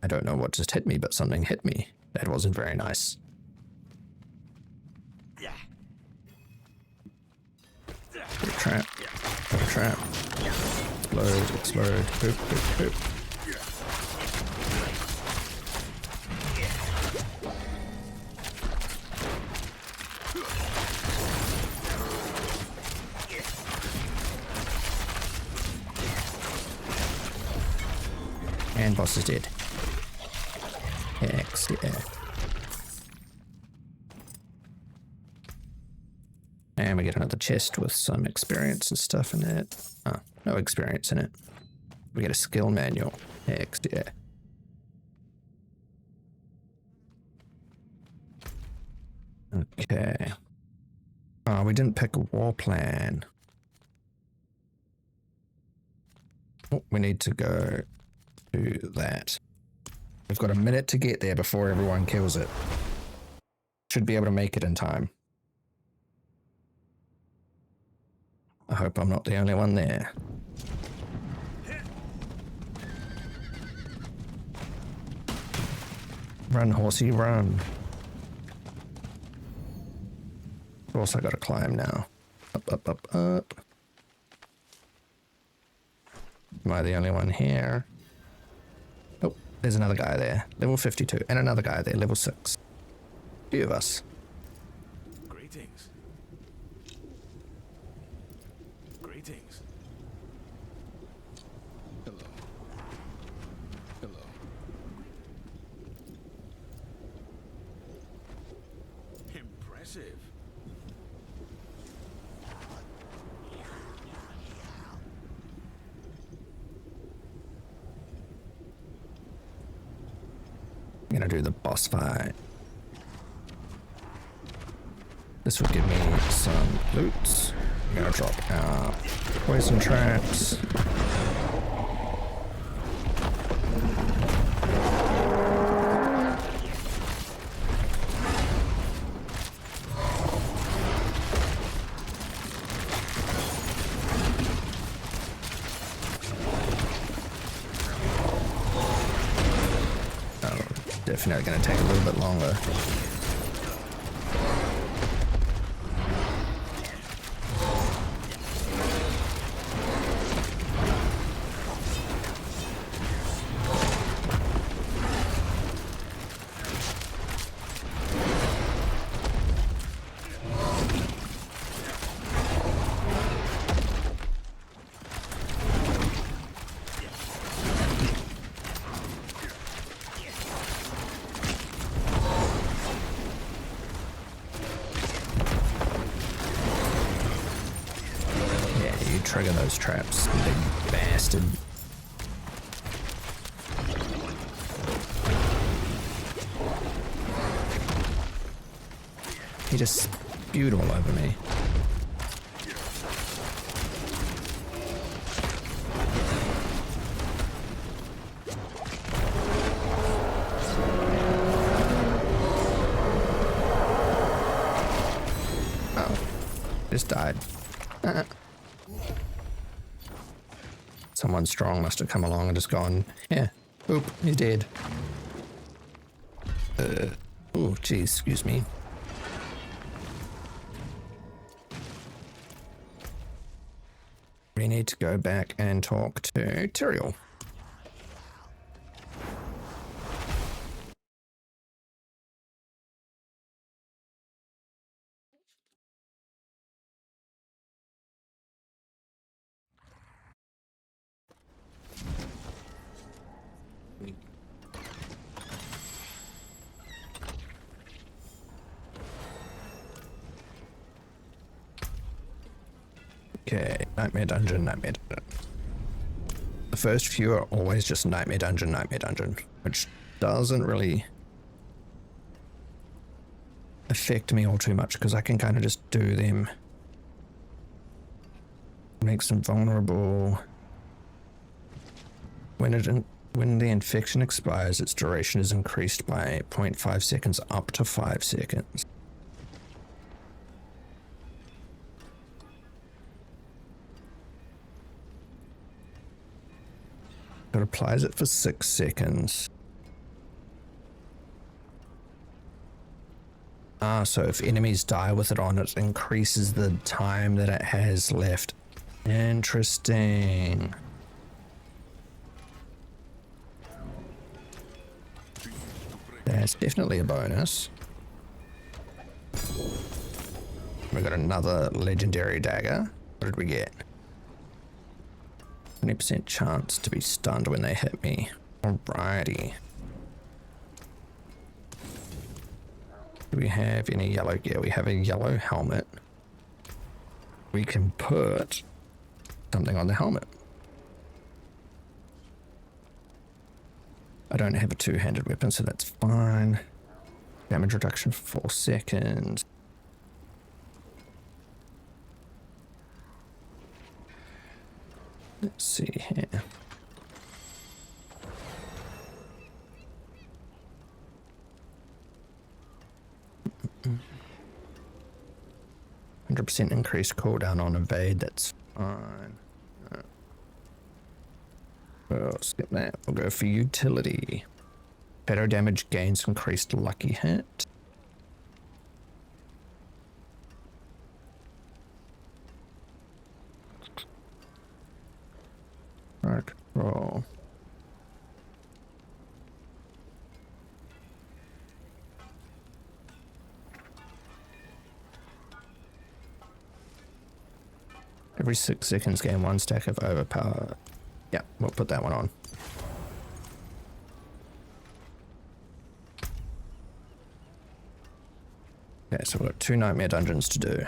I don't know what just hit me, but something hit me. That wasn't very nice. Put a trap. Put a trap. Explode, explode. Boop, boop, boop. And boss is dead. X, yeah. And we get another chest with some experience and stuff in it. Oh, no experience in it. We get a skill manual. X, yeah. Okay. Oh, we didn't pick a war plan. Oh, we need to go to that. We've got a minute to get there before everyone kills it. Should be able to make it in time. I hope I'm not the only one there. Run, horsey, run. Of course I gotta climb now. Up, up, up, up. Am I the only one here? Oh, there's another guy there. Level 52. And another guy there, level 6. Few of us. Greetings. Greetings. Hello. Hello. Impressive. Impressive. I'm gonna do the boss fight. This will give me some loot. I'm gonna drop our poison traps. Definitely going to take a little bit longer. Trigger those traps, you big bastard. He just spewed all over me. Oh, just died. Someone strong must have come along and just gone, yeah, oop, he's dead. Oh, geez, excuse me. We need to go back and talk to Tyrael. Okay, Nightmare Dungeon, Nightmare Dungeon. The first few are always just Nightmare Dungeon, which doesn't really affect me all too much because I can kind of just do them. Makes them vulnerable. When the infection expires, its duration is increased by 0.5 seconds up to 5 seconds. It applies it for 6 seconds. So if enemies die with it on, it increases the time that it has left. Interesting. That's definitely a bonus. We got another legendary dagger. What did we get? 20% chance to be stunned when they hit me. Alrighty. Do we have any yellow gear? We have a yellow helmet. We can put something on the helmet. I don't have a two-handed weapon, so that's fine. Damage reduction for 4 seconds. Let's see here. Mm-mm. 100% increased cooldown on evade, that's fine. We'll skip that. We'll go for utility. Better damage gains increased lucky hit. Right, roll. Every 6 seconds gain 1 stack of overpower. Yeah, we'll put that one on. Okay, Okay, so we've got 2 nightmare dungeons to do.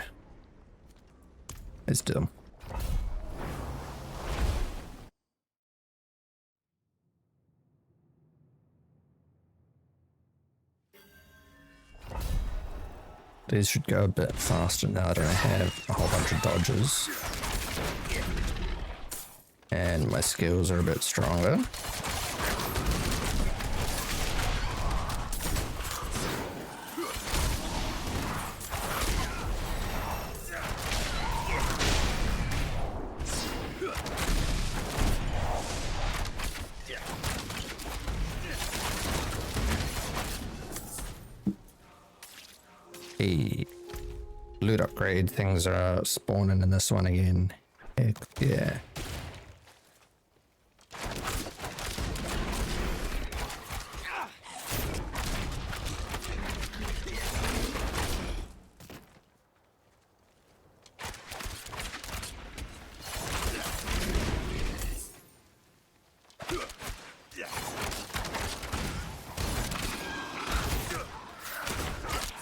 Let's do them. These should go a bit faster now that I have a whole bunch of dodges. And my skills are a bit stronger. The loot upgrade things are spawning in this one again. Heck yeah.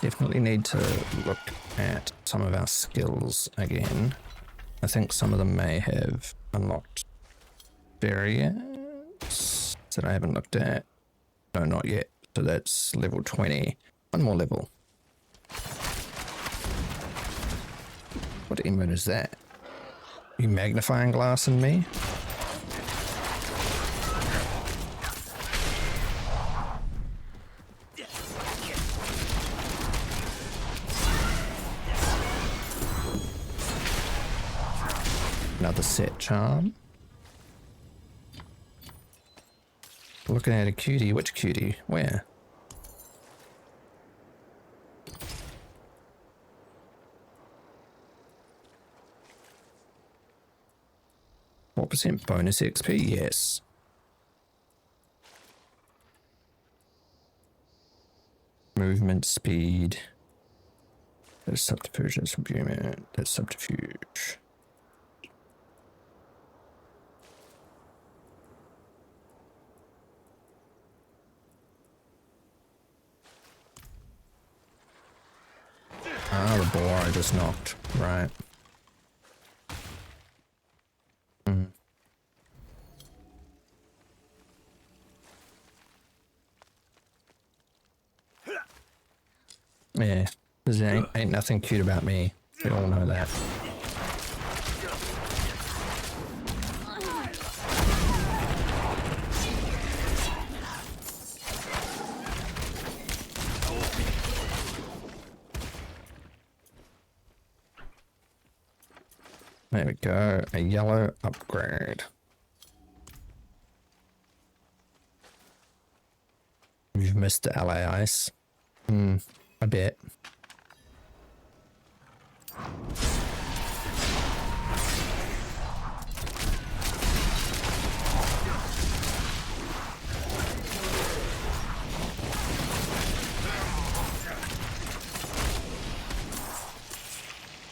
Definitely need to look at some of our skills again. I think some of them may have unlocked variants that I haven't looked at. No, not yet. So that's level 20. One more level. What emote is that? You magnifying glass in me? Another set charm. Looking at a cutie. Which cutie? Where? What % bonus XP? Yes. Movement speed. There's subterfuge. That's subhuman. That's subterfuge. Ah, the boar I just knocked. Right. Yeah, there ain't nothing cute about me. We all know that. There we go, a yellow upgrade. You've missed the LA ice. I bet.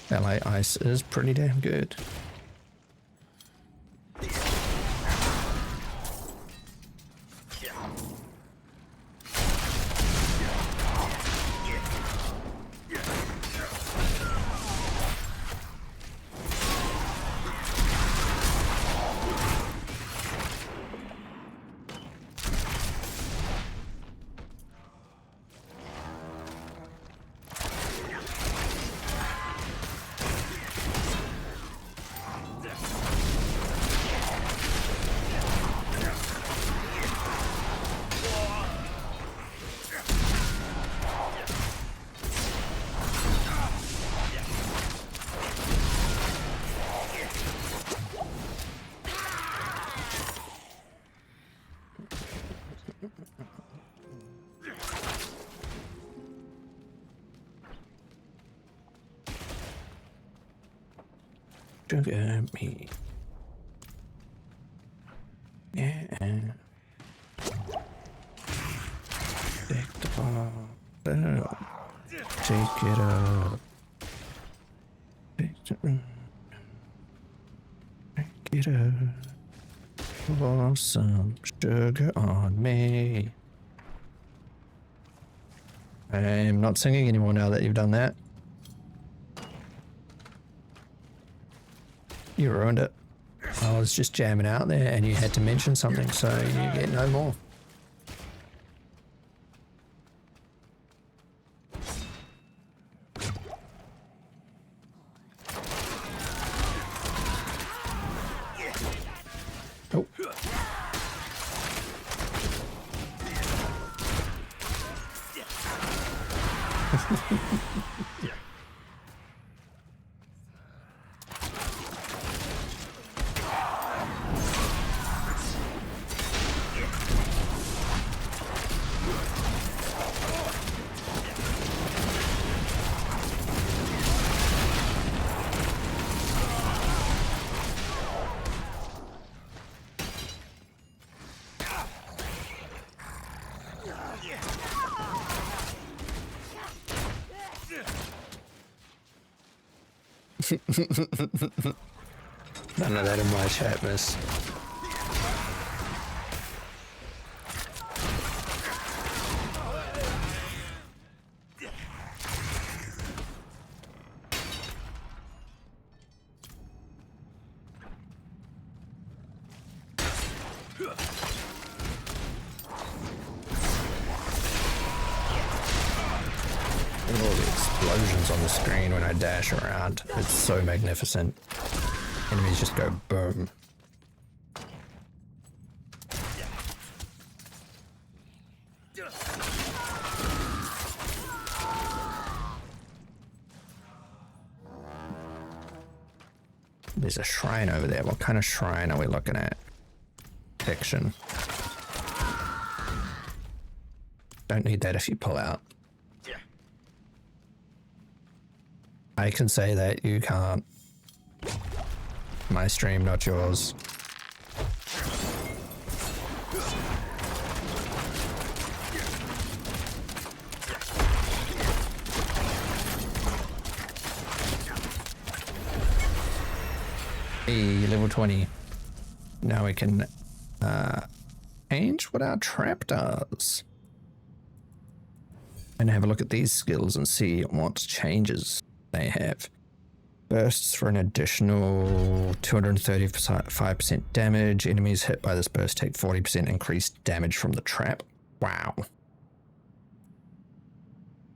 LA ice is pretty damn good. Sugar me. Yeah. Take the ball. Take it up. Take it up. Pour some sugar on me. I'm not singing anymore now that you've done that. You ruined it. I was just jamming out there and you had to mention something, so you get no more. Oh. None of that in my chat, miss. All the explosions on the screen when I dash around. It's so magnificent. Enemies just go boom. There's a shrine over there. What kind of shrine are we looking at? Protection. Don't need that if you pull out. I can say that, you can't. My stream, not yours. Hey, level 20. Now we can change what our trap does. And have a look at these skills and see what changes they have. Bursts for an additional 235% damage. Enemies hit by this burst take 40% increased damage from the trap. Wow.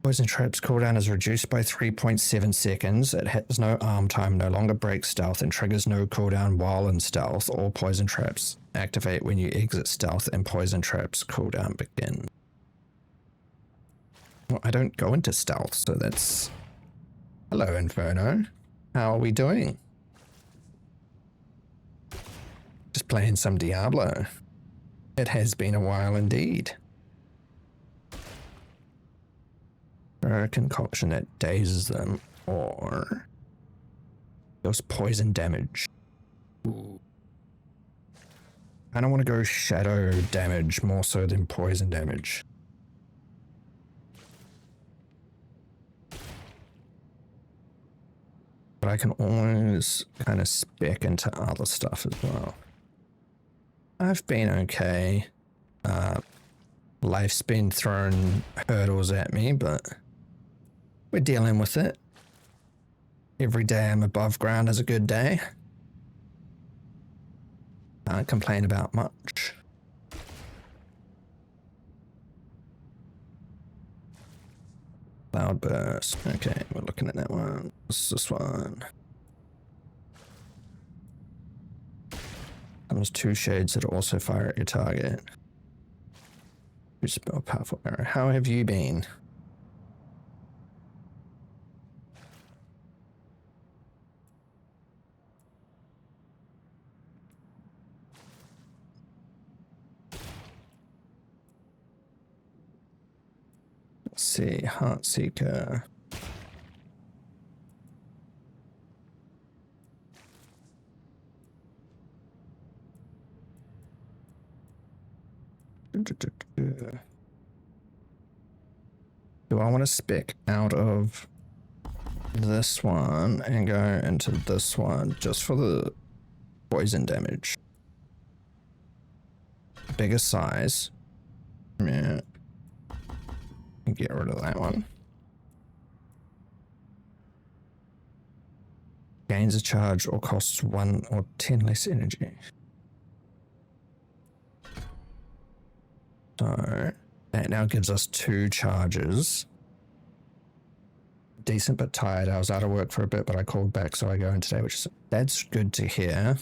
Poison trap's cooldown is reduced by 3.7 seconds. It has no arm time, no longer breaks stealth, and triggers no cooldown while in stealth. All poison traps activate when you exit stealth, and poison traps cooldown begin. Well, I don't go into stealth, so that's... Hello, Inferno. How are we doing? Just playing some Diablo. It has been a while indeed. A concoction that dazes them, or deals poison damage. Ooh. I don't want to go shadow damage more so than poison damage. But I can always kind of spec into other stuff as well. I've been okay. Life's been throwing hurdles at me, but we're dealing with it. Every day I'm above ground is a good day. Can't complain about much. Cloudburst. Okay, we're looking at that one. What's this one? Comes two shades that also fire at your target. You spell powerful arrow. How have you been? Let's see, Heartseeker. Do I want to spec out of this one and go into this one just for the poison damage? Bigger size. Yeah. Get rid of that one. Gains a charge or costs 1 or 10 less energy. So that now gives us 2 charges. Decent but tired. I was out of work for a bit, but I called back, so I go in today, that's good to hear.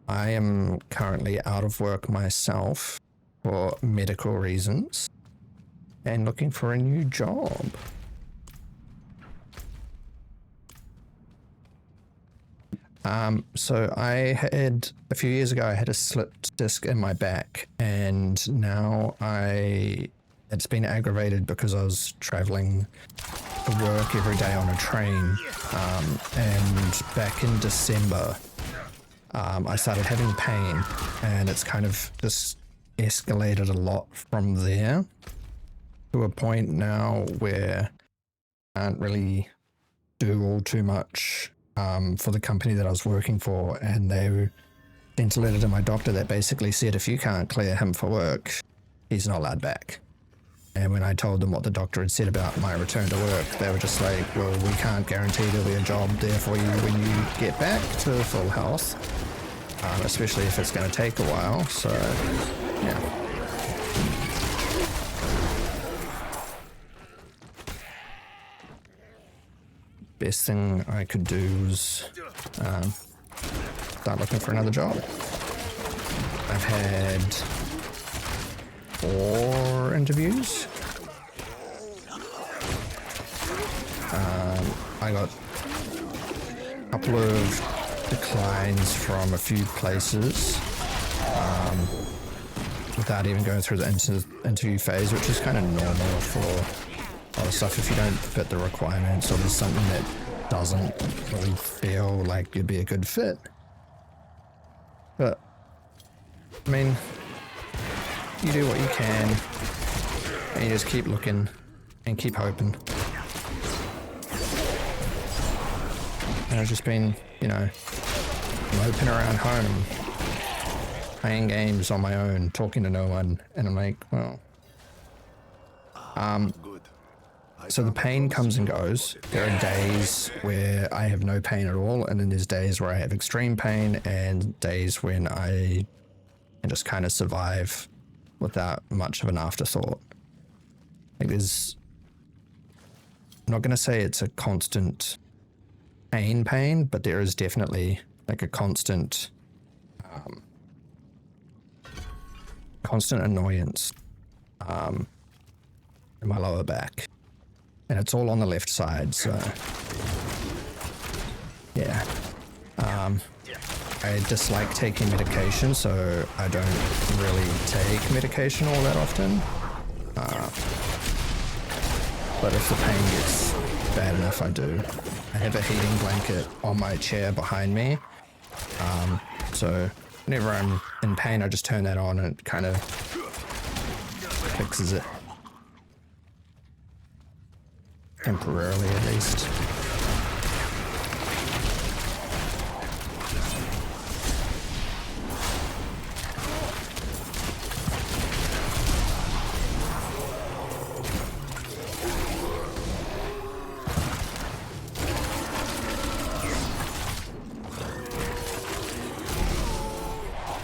I am currently out of work myself for medical reasons and looking for a new job. So I had, a few years ago, I had a slipped disc in my back, and now it's been aggravated because I was traveling to work every day on a train. And back in December, I started having pain, and it's kind of just escalated a lot from there to a point now where I can't really do all too much for the company that I was working for, and they sent a letter to my doctor that basically said if you can't clear him for work, he's not allowed back. And when I told them what the doctor had said about my return to work, they were just like, well, we can't guarantee there'll be a job there for you when you get back to full health, especially if it's going to take a while. So, yeah. Best thing I could do was start looking for another job. I've had 4 interviews. I got a couple of declines from a few places without even going through the interview phase, which is kind of normal for a lot of stuff if you don't fit the requirements or there's something that doesn't really feel like you'd be a good fit. But, I mean, you do what you can and you just keep looking and keep hoping. And I've just been, you know, moping around home, playing games on my own, talking to no one, and I'm like, well, so the pain comes and goes. There are days where I have no pain at all, and then there's days where I have extreme pain, and days when I can just kind of survive without much of an afterthought. Like I'm not going to say it's a constant pain, but there is definitely like a constant annoyance in my lower back. And it's all on the left side, so yeah. I dislike taking medication, so I don't really take medication all that often. But if the pain gets bad enough, I do. I have a heating blanket on my chair behind me, so whenever I'm in pain, I just turn that on and it kind of fixes it. Temporarily, at least.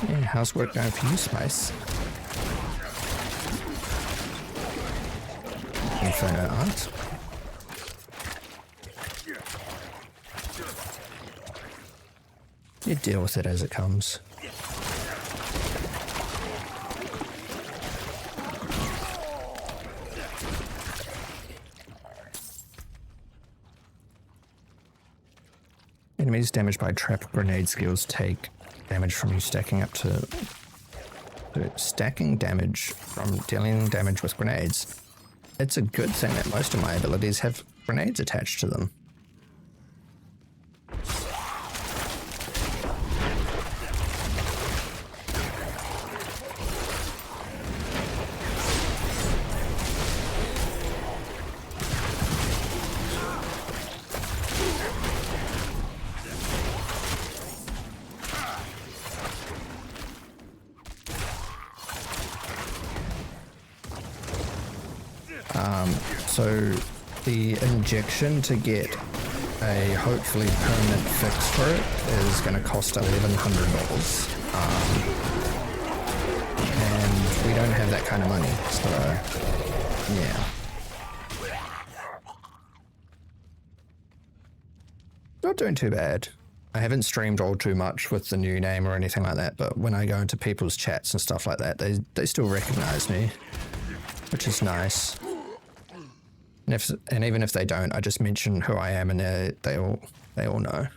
Yeah, how's work going for you, Spice? Inferno Art? You deal with it as it comes. Enemies damaged by trap grenade skills take damage from you stacking up to stacking damage from dealing damage with grenades. It's a good thing that most of my abilities have grenades attached to them. So the injection to get a hopefully permanent fix for it is going to cost $1,100. And we don't have that kind of money, so yeah. Not doing too bad. I haven't streamed all too much with the new name or anything like that, but when I go into people's chats and stuff like that, they still recognize me, which is nice. And even if they don't, I just mention who I am and they all know.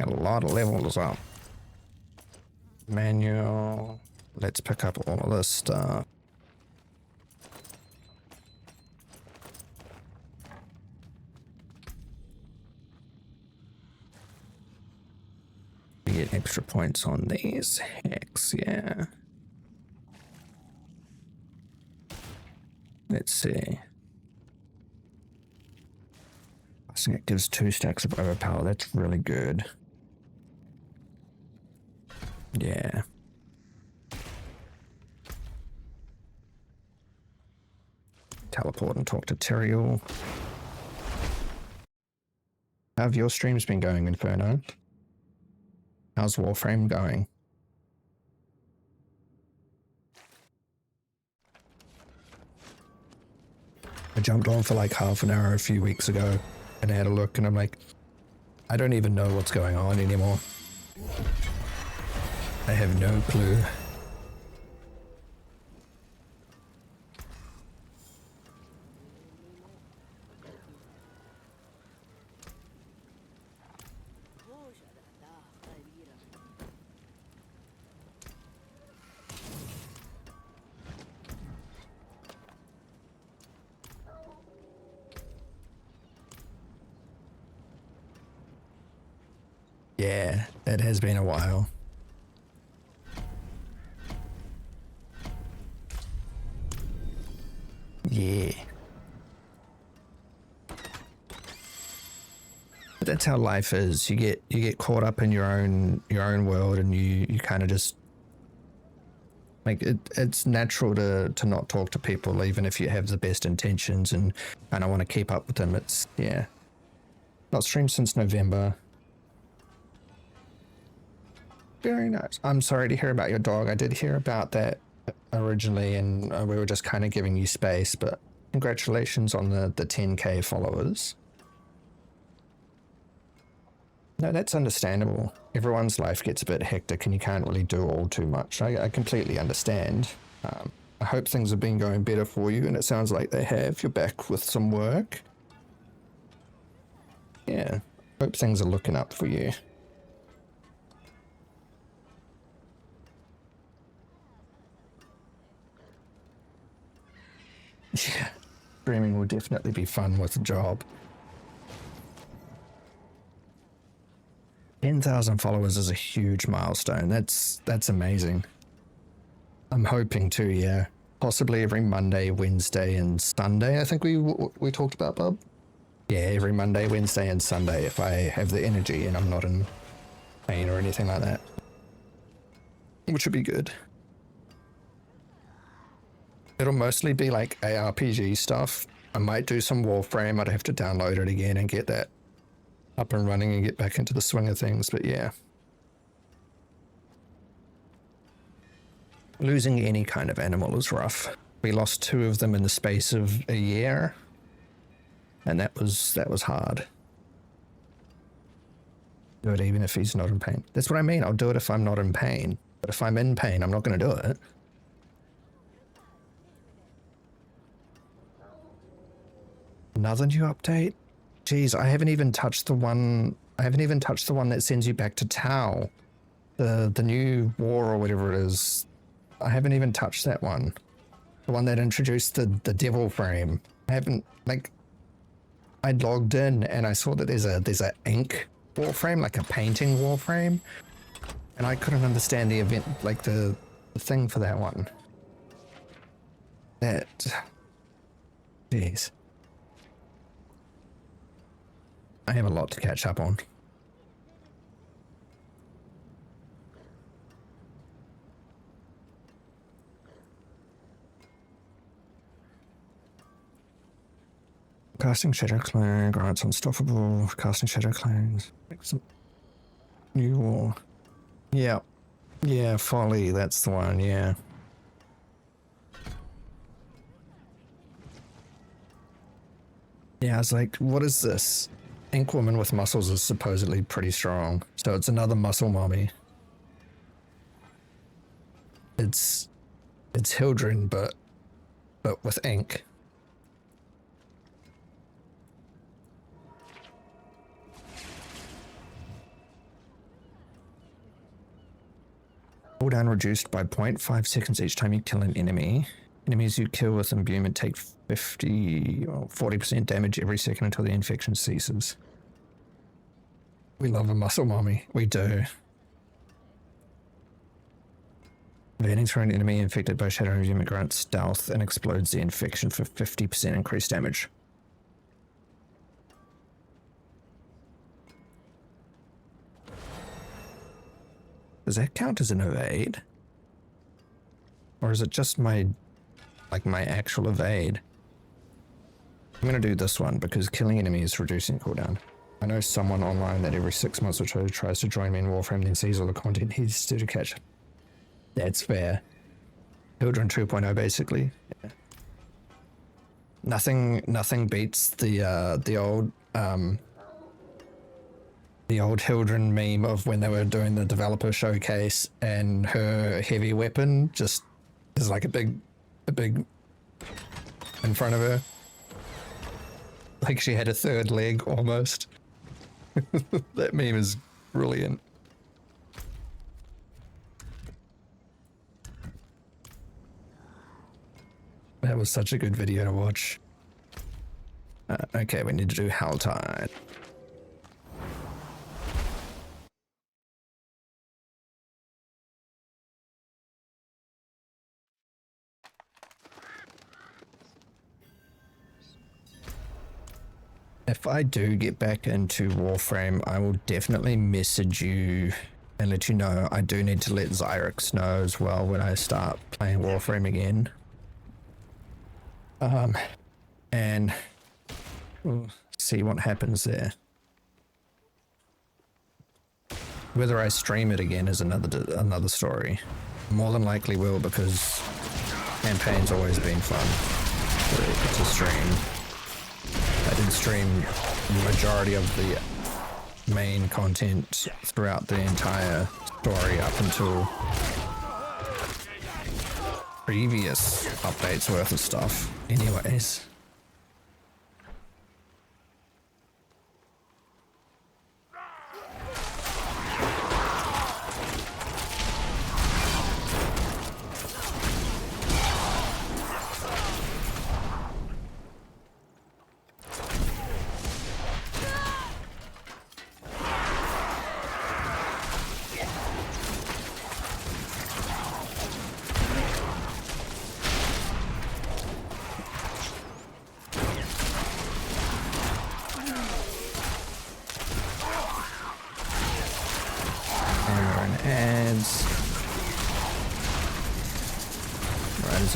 A lot of levels up. Manual. Let's pick up all of this stuff. We get extra points on these. Hex, yeah. Let's see. I think it gives 2 stacks of overpower. That's really good. Yeah. Teleport and talk to Tyrael. How have your streams been going, Inferno? How's Warframe going? I jumped on for like half an hour a few weeks ago and I had a look and I'm like, I don't even know what's going on anymore. I have no clue. Yeah, it has been a while. Yeah. But that's how life is. You get caught up in your own world and you kind of just like it's natural to not talk to people even if you have the best intentions and I want to keep up with them. It's yeah. Not streamed since November. Very nice. I'm sorry to hear about your dog. I did hear about that originally and we were just kind of giving you space, but congratulations on the 10k followers. No, that's understandable. Everyone's life gets a bit hectic and you can't really do all too much. I completely understand. I hope things have been going better for you and it sounds like they have. You're back with some work. Yeah, hope things are looking up for you. Yeah, streaming will definitely be fun with a job. 10,000 followers is a huge milestone. That's amazing. I'm hoping to, yeah. Possibly every Monday, Wednesday, and Sunday. I think we talked about, Bob. Yeah, every Monday, Wednesday, and Sunday if I have the energy and I'm not in pain or anything like that. Which would be good. It'll mostly be like ARPG stuff. I might do some Warframe. I'd have to download it again and get that up and running and get back into the swing of things, but yeah. Losing any kind of animal is rough. We lost 2 of them in the space of a year, and that was hard. Do it even if he's not in pain. That's what I mean. I'll do it if I'm not in pain, but if I'm in pain, I'm not going to do it. Another new update? Jeez, I haven't even touched the one that sends you back to Tau. The new war or whatever it is. I haven't even touched that one. The one that introduced the devil frame. I I logged in and I saw that there's a ink warframe, like a painting warframe, and I couldn't understand the event, like the thing for that one. That, jeez, I have a lot to catch up on. Casting Shadow Clone, grants unstoppable. Casting Shadow Clones. New War. Yeah. Yeah, Folly, that's the one, yeah. Yeah, I was like, what is this? Ink Woman with muscles is supposedly pretty strong. So it's another muscle mommy. It's Hildren, but with ink. Cooldown reduced by 0.5 seconds each time you kill an enemy. Enemies you kill with imbuement take 50 or 40% damage every second until the infection ceases. We love a muscle mommy. We do. Burning through an enemy infected by shadow imbuement grants stealth and explodes the infection for 50% increased damage. Does that count as an evade? Or is it just my actual evade? I'm gonna do this one because killing enemies is reducing cooldown. I know someone online that every 6 months or so tries to join me in Warframe then sees all the content he's due to catch. That's fair. Children 2.0 basically. Yeah. Nothing beats the old Hildren meme of when they were doing the developer showcase and her heavy weapon just is like a big in front of her. Like she had a third leg almost. That meme is brilliant. That was such a good video to watch. Okay, we need to do Helltide. If I do get back into Warframe, I will definitely message you and let you know. I do need to let Xyrix know as well when I start playing Warframe again. And we'll see what happens there. Whether I stream it again is another story. More than likely will, because campaign's always been fun to stream. I did stream the majority of the main content throughout the entire story up until previous updates worth of stuff anyways.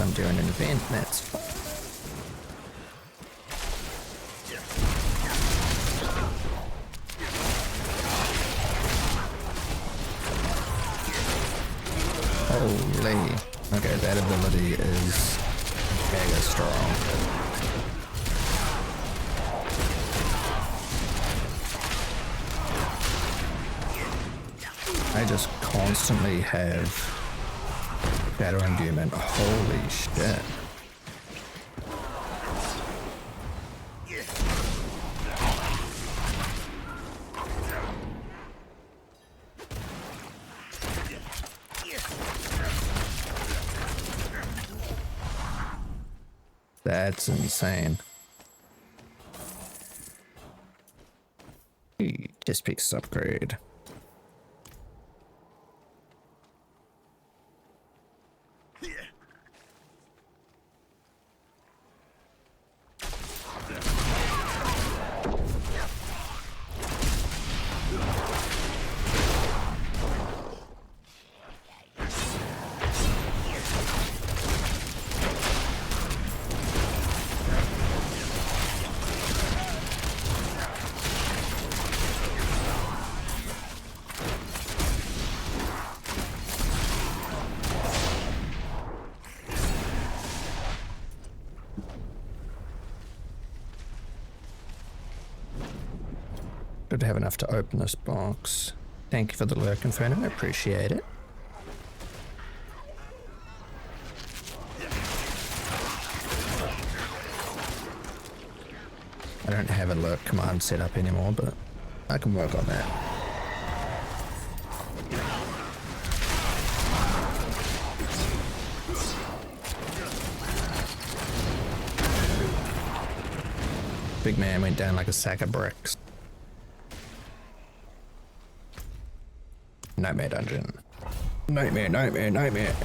I'm doing an event, that's fine. Holy. Okay, that ability is mega strong. I just constantly have Shadow Imbuement. Holy shit. That's insane. Chest piece upgrade. Good to have enough to open this box. Thank you for the lurk, Inferno. I appreciate it. I don't have a lurk command set up anymore, but I can work on that. Big man went down like a sack of bricks. Nightmare dungeon. Nightmare, nightmare, nightmare.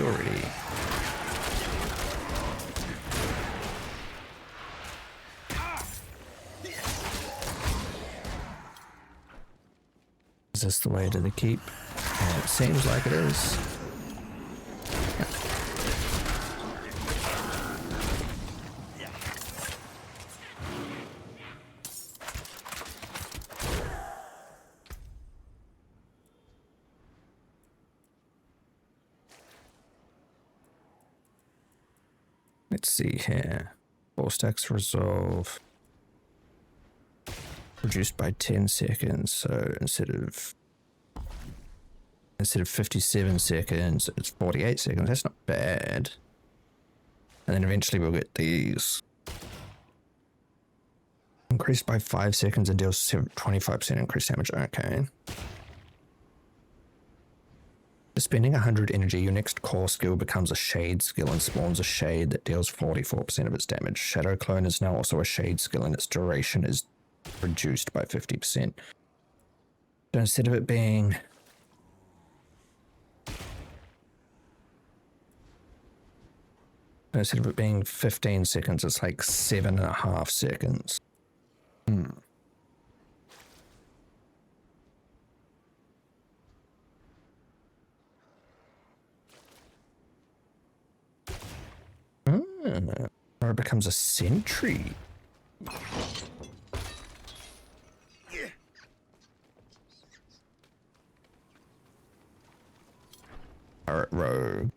Already. Is this the way to the keep? It seems like it is. Let's see here. 4 stacks resolve. Reduced by 10 seconds, so instead of 57 seconds, it's 48 seconds. That's not bad. And then eventually we'll get these. Increased by 5 seconds and deals 25% increased damage. Okay. Spending 100 energy, your next core skill becomes a shade skill and spawns a shade that deals 44% of its damage. Shadow Clone is now also a shade skill and its duration is reduced by 50%. So instead of it being... Instead of it being 15 seconds, it's like 7.5 seconds. Or it becomes a sentry. Alright, rogue.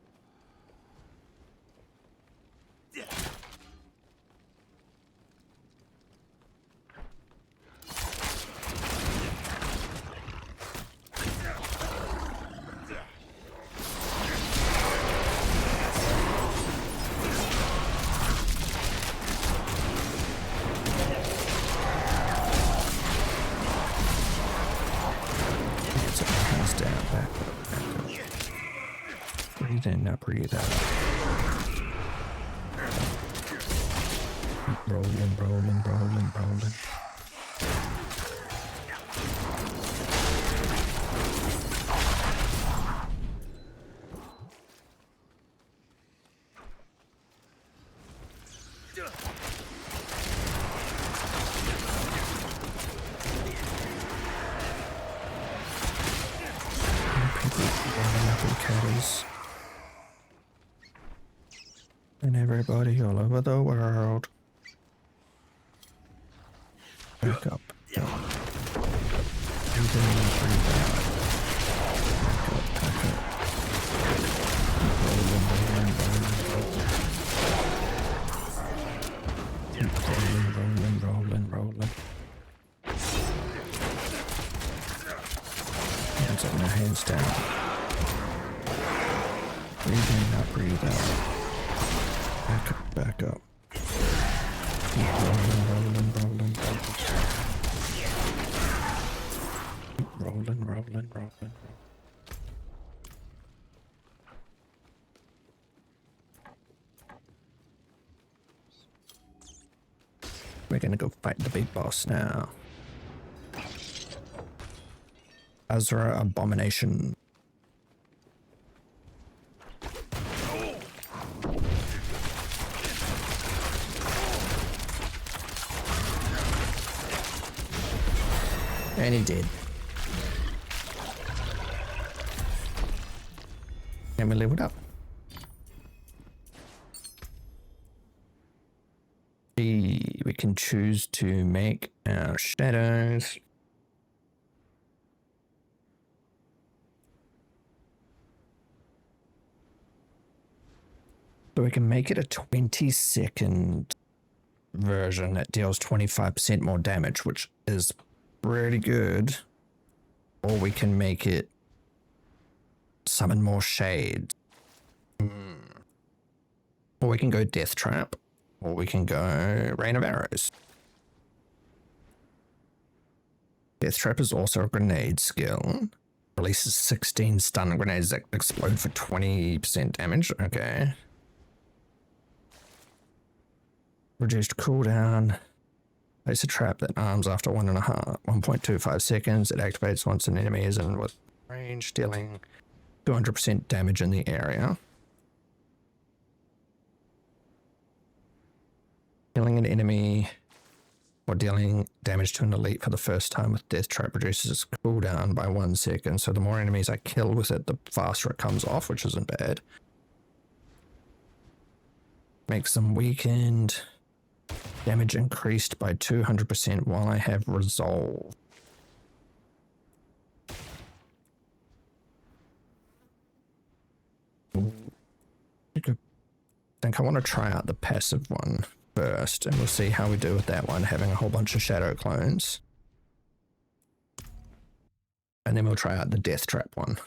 Breathe in, now breathe out. Rolling, rolling, rolling, rolling. And everybody all over the world. Wake up. up. Breathe in, breathe out. Back up. Rolling, rolling, rolling, rolling. Keep rolling, rolling, rolling. Hands up now, hands down. Breathe in, now breathe out. Back up, back up. Keep rolling, rolling, rolling, rolling. Keep rolling, rolling, rolling. We're gonna go fight the big boss now. Azra Abomination. And he did. And we leveled up. We can choose to make our shadows. So we can make it a 20-second version that deals 25% more damage, which is pretty good. Or we can make it summon more shades. Or we can go Death Trap. Or we can go Rain of Arrows. Death Trap is also a grenade skill. Releases 16 stun grenades that explode for 20% damage. Okay. Reduced cooldown. Place a trap that arms after 1.25 seconds. It activates once an enemy is in with range, dealing 200% damage in the area. Killing an enemy or dealing damage to an elite for the first time with Death Trap reduces its cooldown by 1 second. So the more enemies I kill with it, the faster it comes off, which isn't bad. Makes them weakened. Damage increased by 200% while I have Resolve. I think I want to try out the passive one first, and we'll see how we do with that one, having a whole bunch of shadow clones. And then we'll try out the Death Trap one.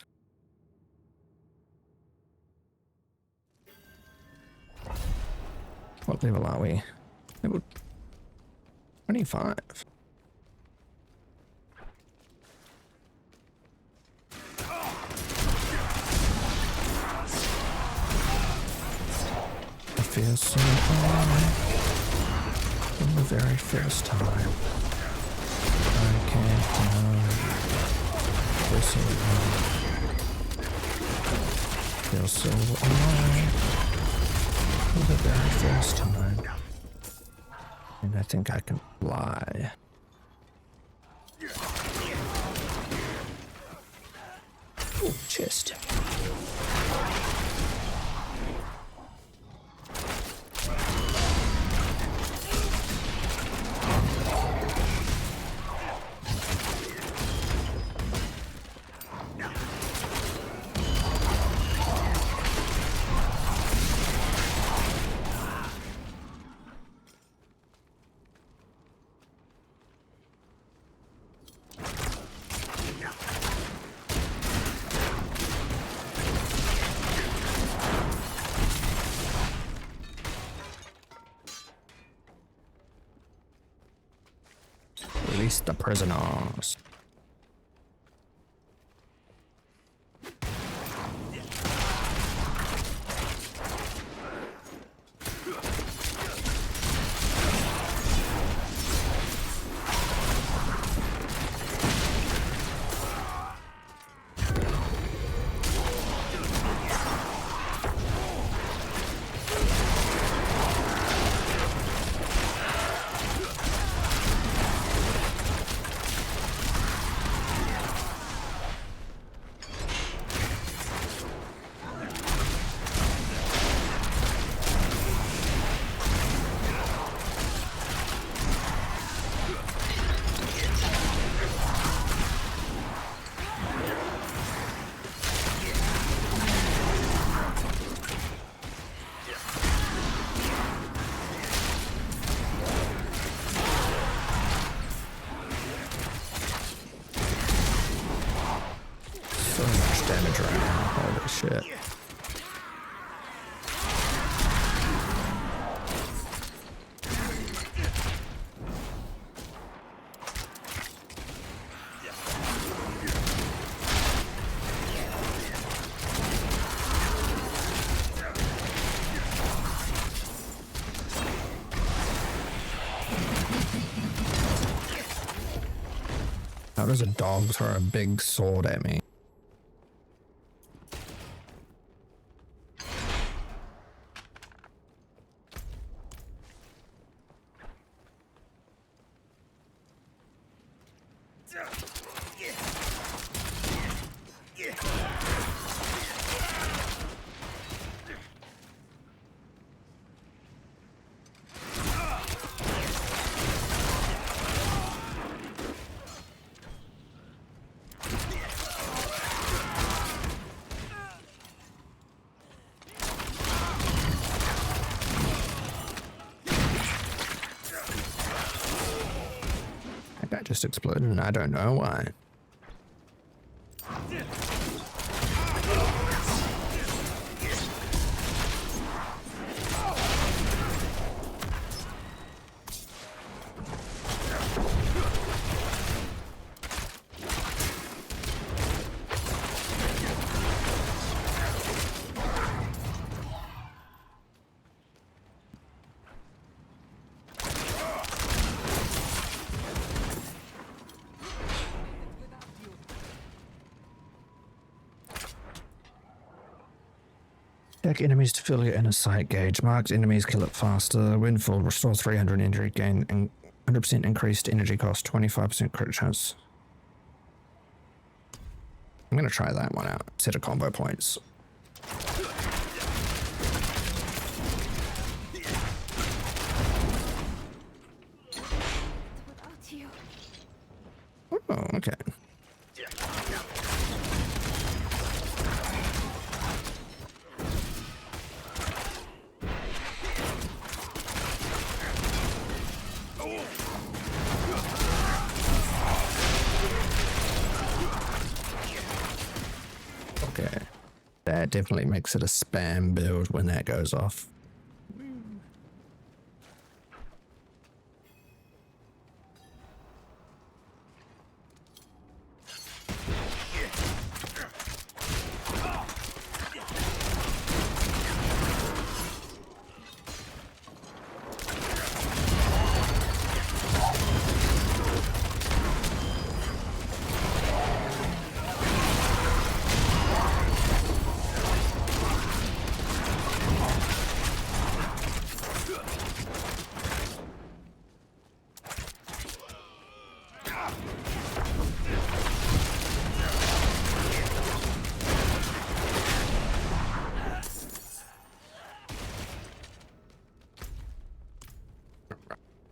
What level are we? Level 25. I feel so high from the very first time. I can't deny. Feel so high. Feel so alive for the very first time. And I think I can fly. Ooh, chest. Release the prisoners. damage right now. Holy shit. How does a dog throw a big sword at me? That just exploded and I don't know why. Attack enemies to fill your inner sight gauge. Marked enemies kill it faster. Windfall restores 300 energy gain and 100% increased energy cost, 25% crit chance. I'm gonna try that one out. Set of combo points. Without you. Oh, okay. Okay. That definitely makes it a spam build when that goes off.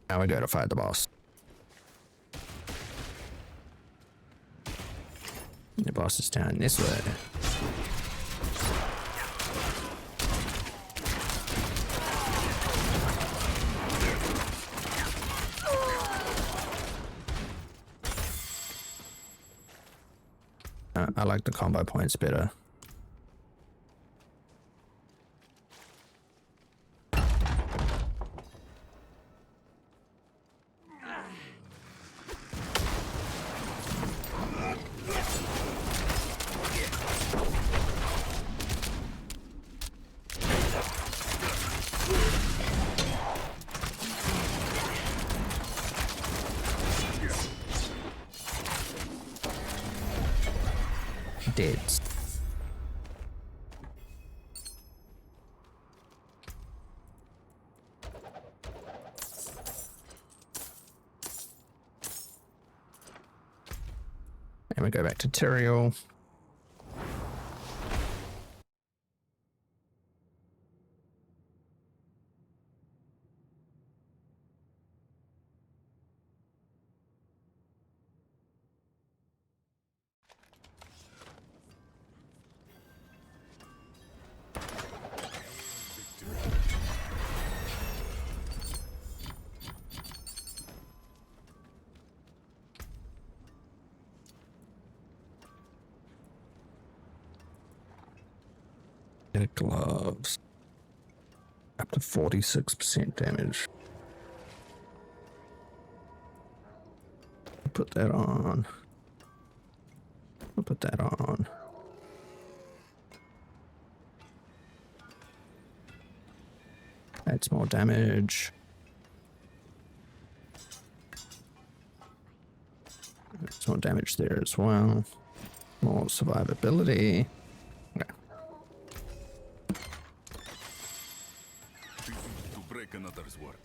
Now we go to fight the boss. The boss is down this way. I like the combo points better. Dead. And we go back to Tyrael. Get gloves. Up to 46% damage. Put that on. I'll put that on. That's more damage. That's more damage there as well. More survivability. Okay. To break another's work.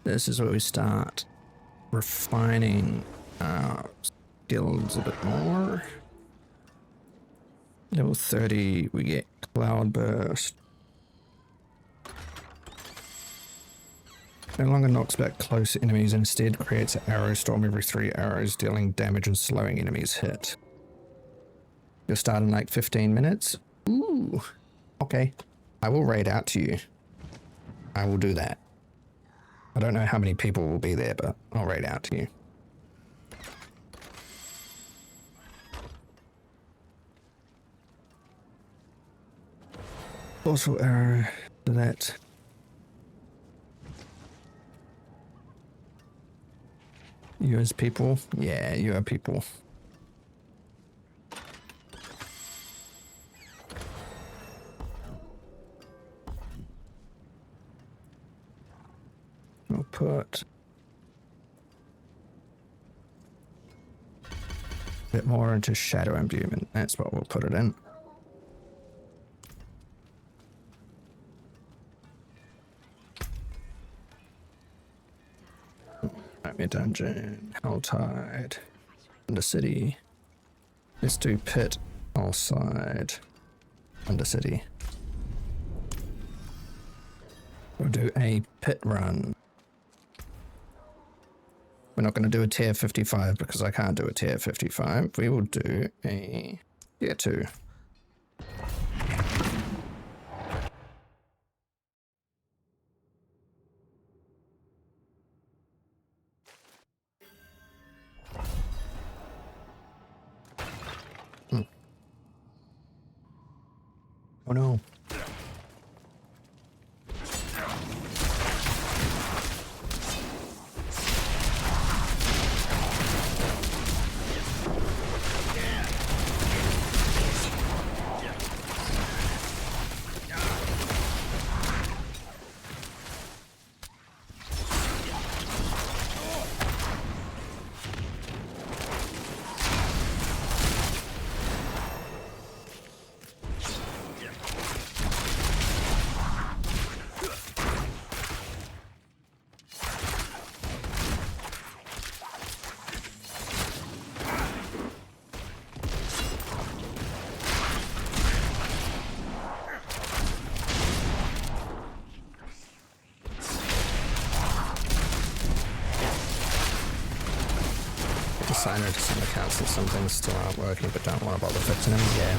This is where we start refining our skills a bit more. Level 30, we get Cloud Burst. No longer knocks back close enemies, instead creates an arrow storm every 3 arrows, dealing damage and slowing enemies hit. You'll start in like 15 minutes. Ooh, okay. I will raid out to you. I will do that. I don't know how many people will be there, but I'll raid out to you. Also arrow to that. You as people? Yeah, you are people. We'll put a bit more into shadow imbuement. That's what we'll put it in. Nightmare Dungeon, Helltide, Undercity. Let's do Pit, Allside, Undercity. We'll do a pit run. We're not going to do a tier 55 because I can't do a tier 55. We will do a tier 2. Oh no. Signer to some accounts that some things still aren't working but don't want to bother fixing them. Yeah,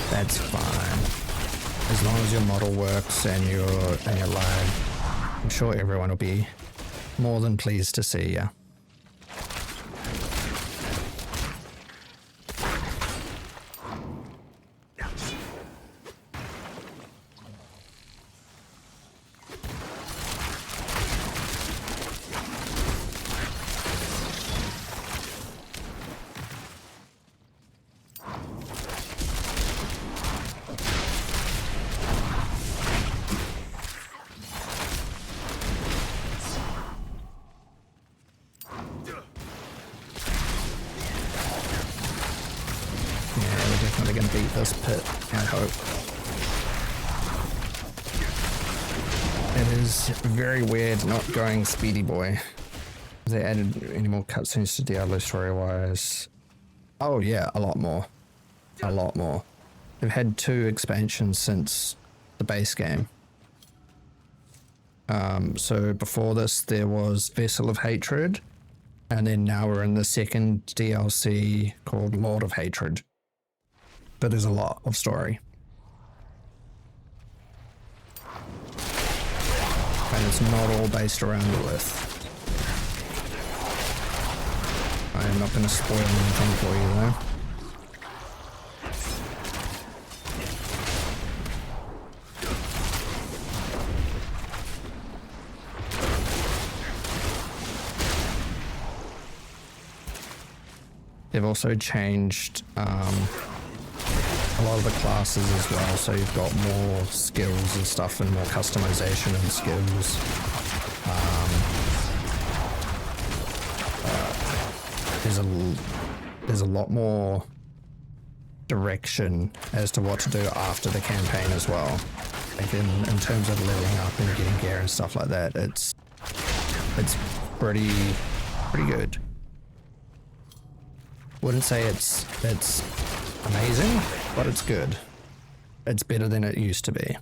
that's fine. As long as your model works and you're live, I'm sure everyone will be more than pleased to see you. This pit, I hope. It is very weird not going Speedy Boy. They added any more cutscenes to Diablo story-wise? Oh yeah, a lot more. A lot more. They've had 2 expansions since the base game. So before this there was Vessel of Hatred, and then now we're in the second DLC called Lord of Hatred. But there's a lot of story. And it's not all based around Lilith. I am not going to spoil anything for you though. They've also changed a lot of the classes as well, so you've got more skills and stuff and more customization and skills. There's a lot more direction as to what to do after the campaign as well. Like in terms of leveling up and getting gear and stuff like that, it's pretty good. Wouldn't say it's amazing, but it's good. It's better than it used to be.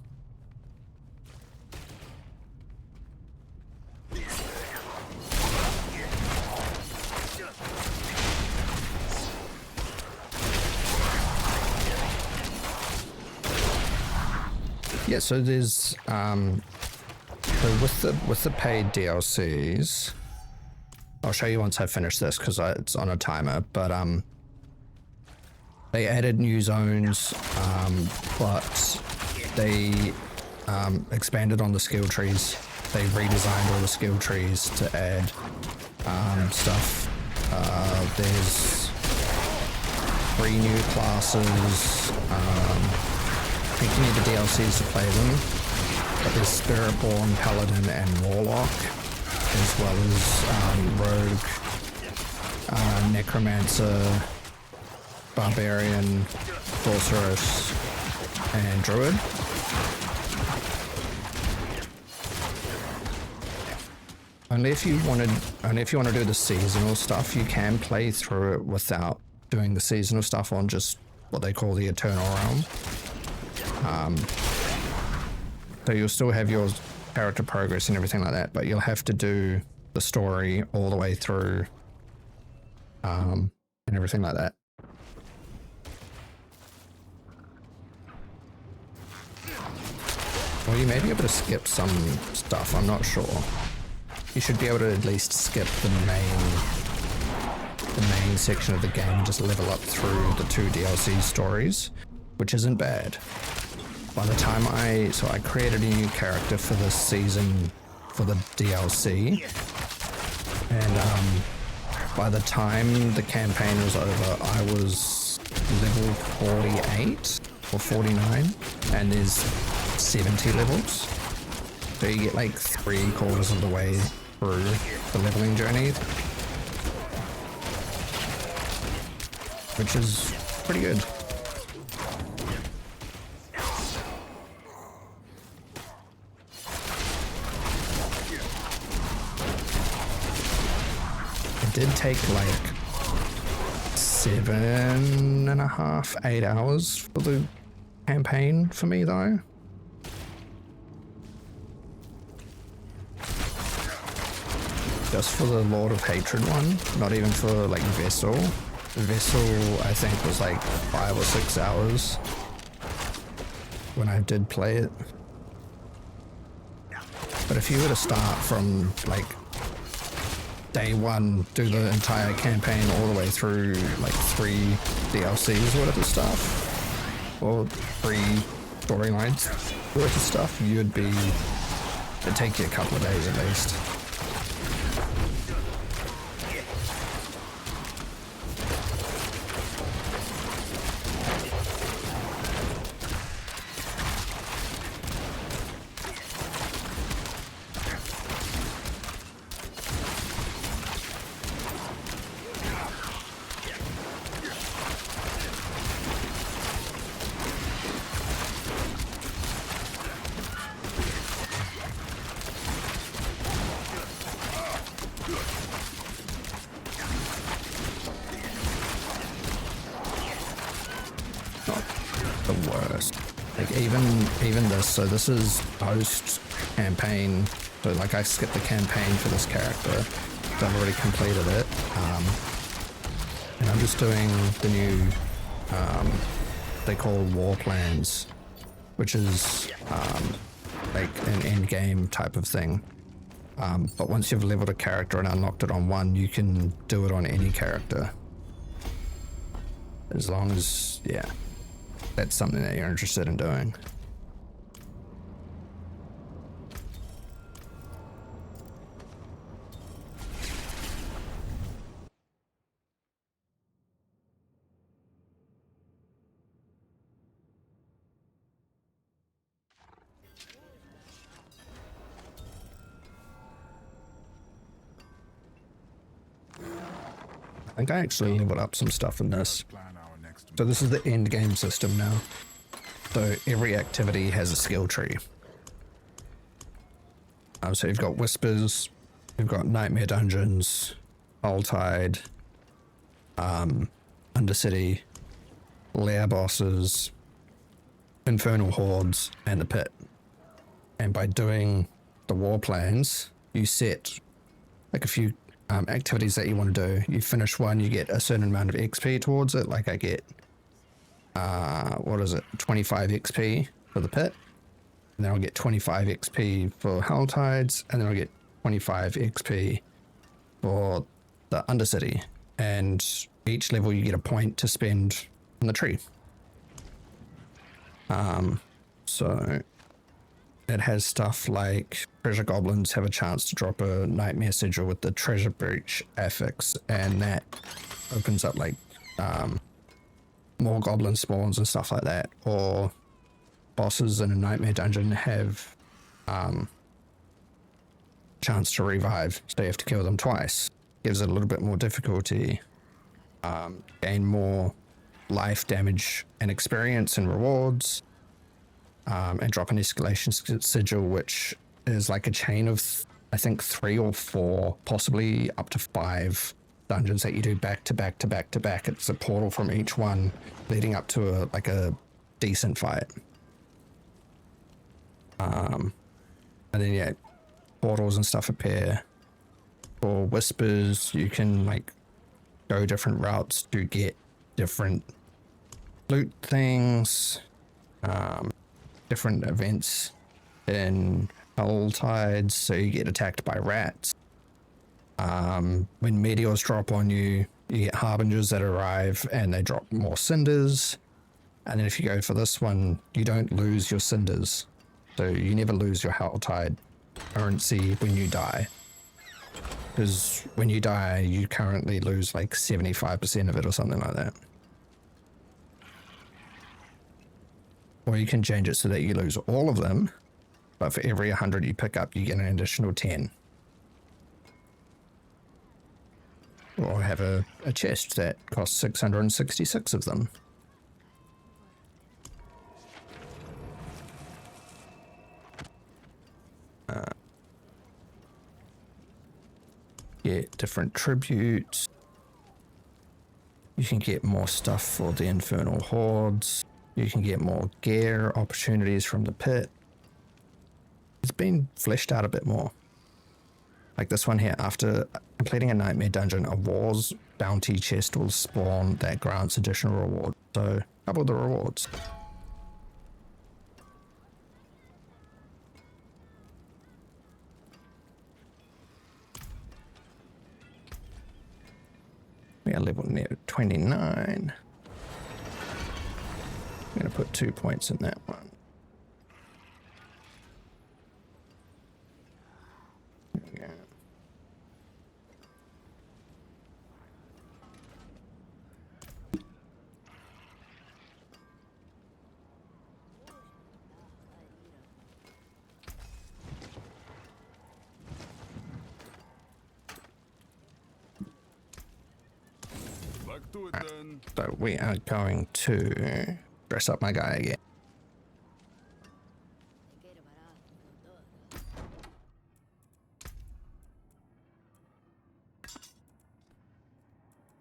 Yeah, so there's so with the paid DLCs, I'll show you once I finish this because it's on a timer, but they added new zones, but they expanded on the skill trees. They redesigned all the skill trees to add stuff. There's 3 new classes. I think you need the DLCs to play them, but there's Spiritborn, Paladin, and Warlock, as well as Rogue, Necromancer, Barbarian, Sorceress, and Druid. Only if you want to do the seasonal stuff, you can play through it without doing the seasonal stuff on just what they call the Eternal Realm. So you'll still have your character progress and everything like that, but you'll have to do the story all the way through, and everything like that. Well, you may be able to skip some stuff, I'm not sure. You should be able to at least skip the main section of the game and just level up through the 2 DLC stories, which isn't bad. By the time I created a new character for this season for the DLC, and by the time the campaign was over, I was level 48 or 49, and there's 70 levels. So you get like 3/4 of the way through the leveling journey, which is pretty good. It did take like 7.5, 8 hours for the campaign for me though. Just for the Lord of Hatred one, not even for like Vessel. Vessel I think was like 5 or 6 hours when I did play it. But if you were to start from like day 1, do the entire campaign all the way through like 3 DLCs worth of stuff, or 3 storylines worth of stuff, it'd take you a couple of days at least. The worst. Like even this, so this is post campaign, so like I skipped the campaign for this character, so I've already completed it, and I'm just doing the new they call war plans, which is like an end game type of thing. But once you've leveled a character and unlocked it on one, you can do it on any character. As long as, yeah, that's something that you're interested in doing. I think I actually leveled up some stuff in this. So this is the end game system now. So every activity has a skill tree. So you've got Whispers, you've got Nightmare Dungeons, Tide, Undercity, Lair Bosses, Infernal Hordes, and the Pit. And by doing the war plans, you set like a few activities that you want to do. You finish one, you get a certain amount of XP towards it. Like I get, 25 XP for the Pit. And then I'll get 25 XP for Tides, and then I'll get 25 XP for the Undercity. And each level you get a point to spend on the tree. So it has stuff like treasure goblins have a chance to drop a nightmare sigil with the treasure breach affix, and that opens up like more goblin spawns and stuff like that. Or bosses in a nightmare dungeon have chance to revive, so you have to kill them twice. Gives it a little bit more difficulty, gain more life damage and experience and rewards, and drop an escalation sigil, which is like a chain of I think 3 or 4, possibly up to 5 dungeons that you do back to back to back to back. It's a portal from each one leading up to a decent fight. And then yeah, portals and stuff appear. For Whispers, you can like go different routes to get different loot things, different events in Tides, so you get attacked by rats. When meteors drop on you, you get harbingers that arrive and they drop more cinders. And then if you go for this one, you don't lose your cinders. So you never lose your Tide currency when you die. Because when you die, you currently lose like 75% of it or something like that. Or you can change it so that you lose all of them, but for every 100 you pick up, you get an additional 10. Or have a chest that costs 666 of them. Get different tributes. You can get more stuff for the Infernal Hordes. You can get more gear opportunities from the Pit. It's been fleshed out a bit more. Like this one here, after completing a Nightmare Dungeon, a Wars bounty chest will spawn that grants additional reward. So, double the rewards. We are level near 29. I'm going to put 2 points in that one. Back to it then. So we are going to dress up my guy again.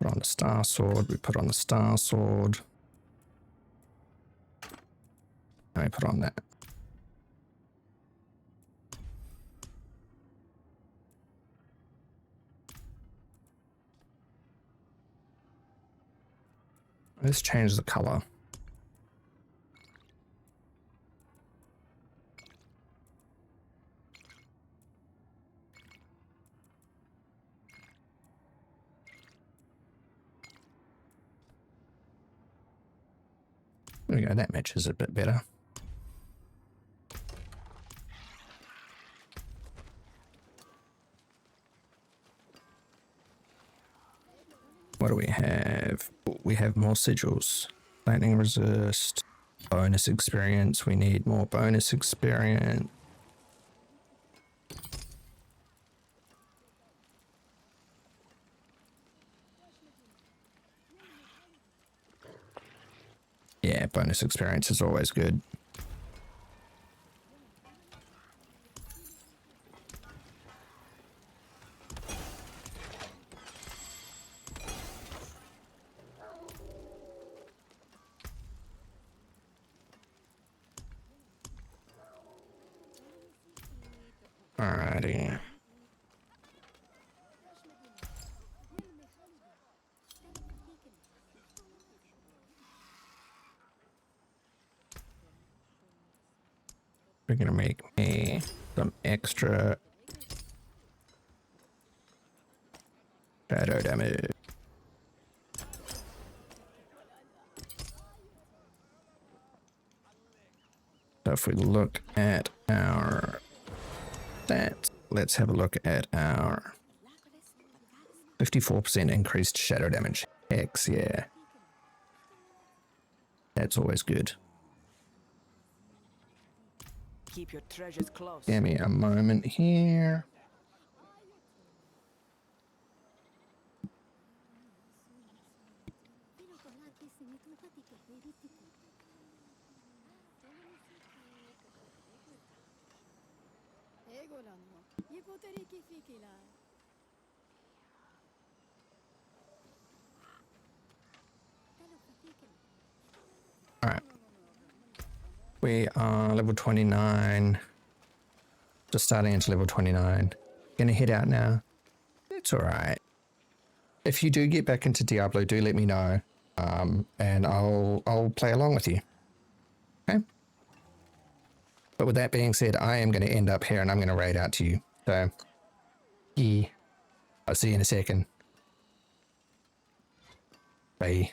Put on the Star Sword, we put on the Star Sword. And we put on that. Let's change the color. There we go, that matches a bit better. What do we have? We have more sigils. Lightning resist. Bonus experience. We need more bonus experience. Yeah, bonus experience is always good. Alrighty. We're gonna make me some extra shadow damage. So if we look at our stats, let's have a look at our 54% increased shadow damage. X, yeah. That's always good. Keep your treasures close. Give me a moment here. Alright. We are level 29. Just starting into level 29. Gonna head out now. It's alright. If you do get back into Diablo, do let me know. And I'll play along with you. Okay? But with that being said, I am going to end up here and I'm going to raid out to you. So, yeah. I'll see you in a second. Bye.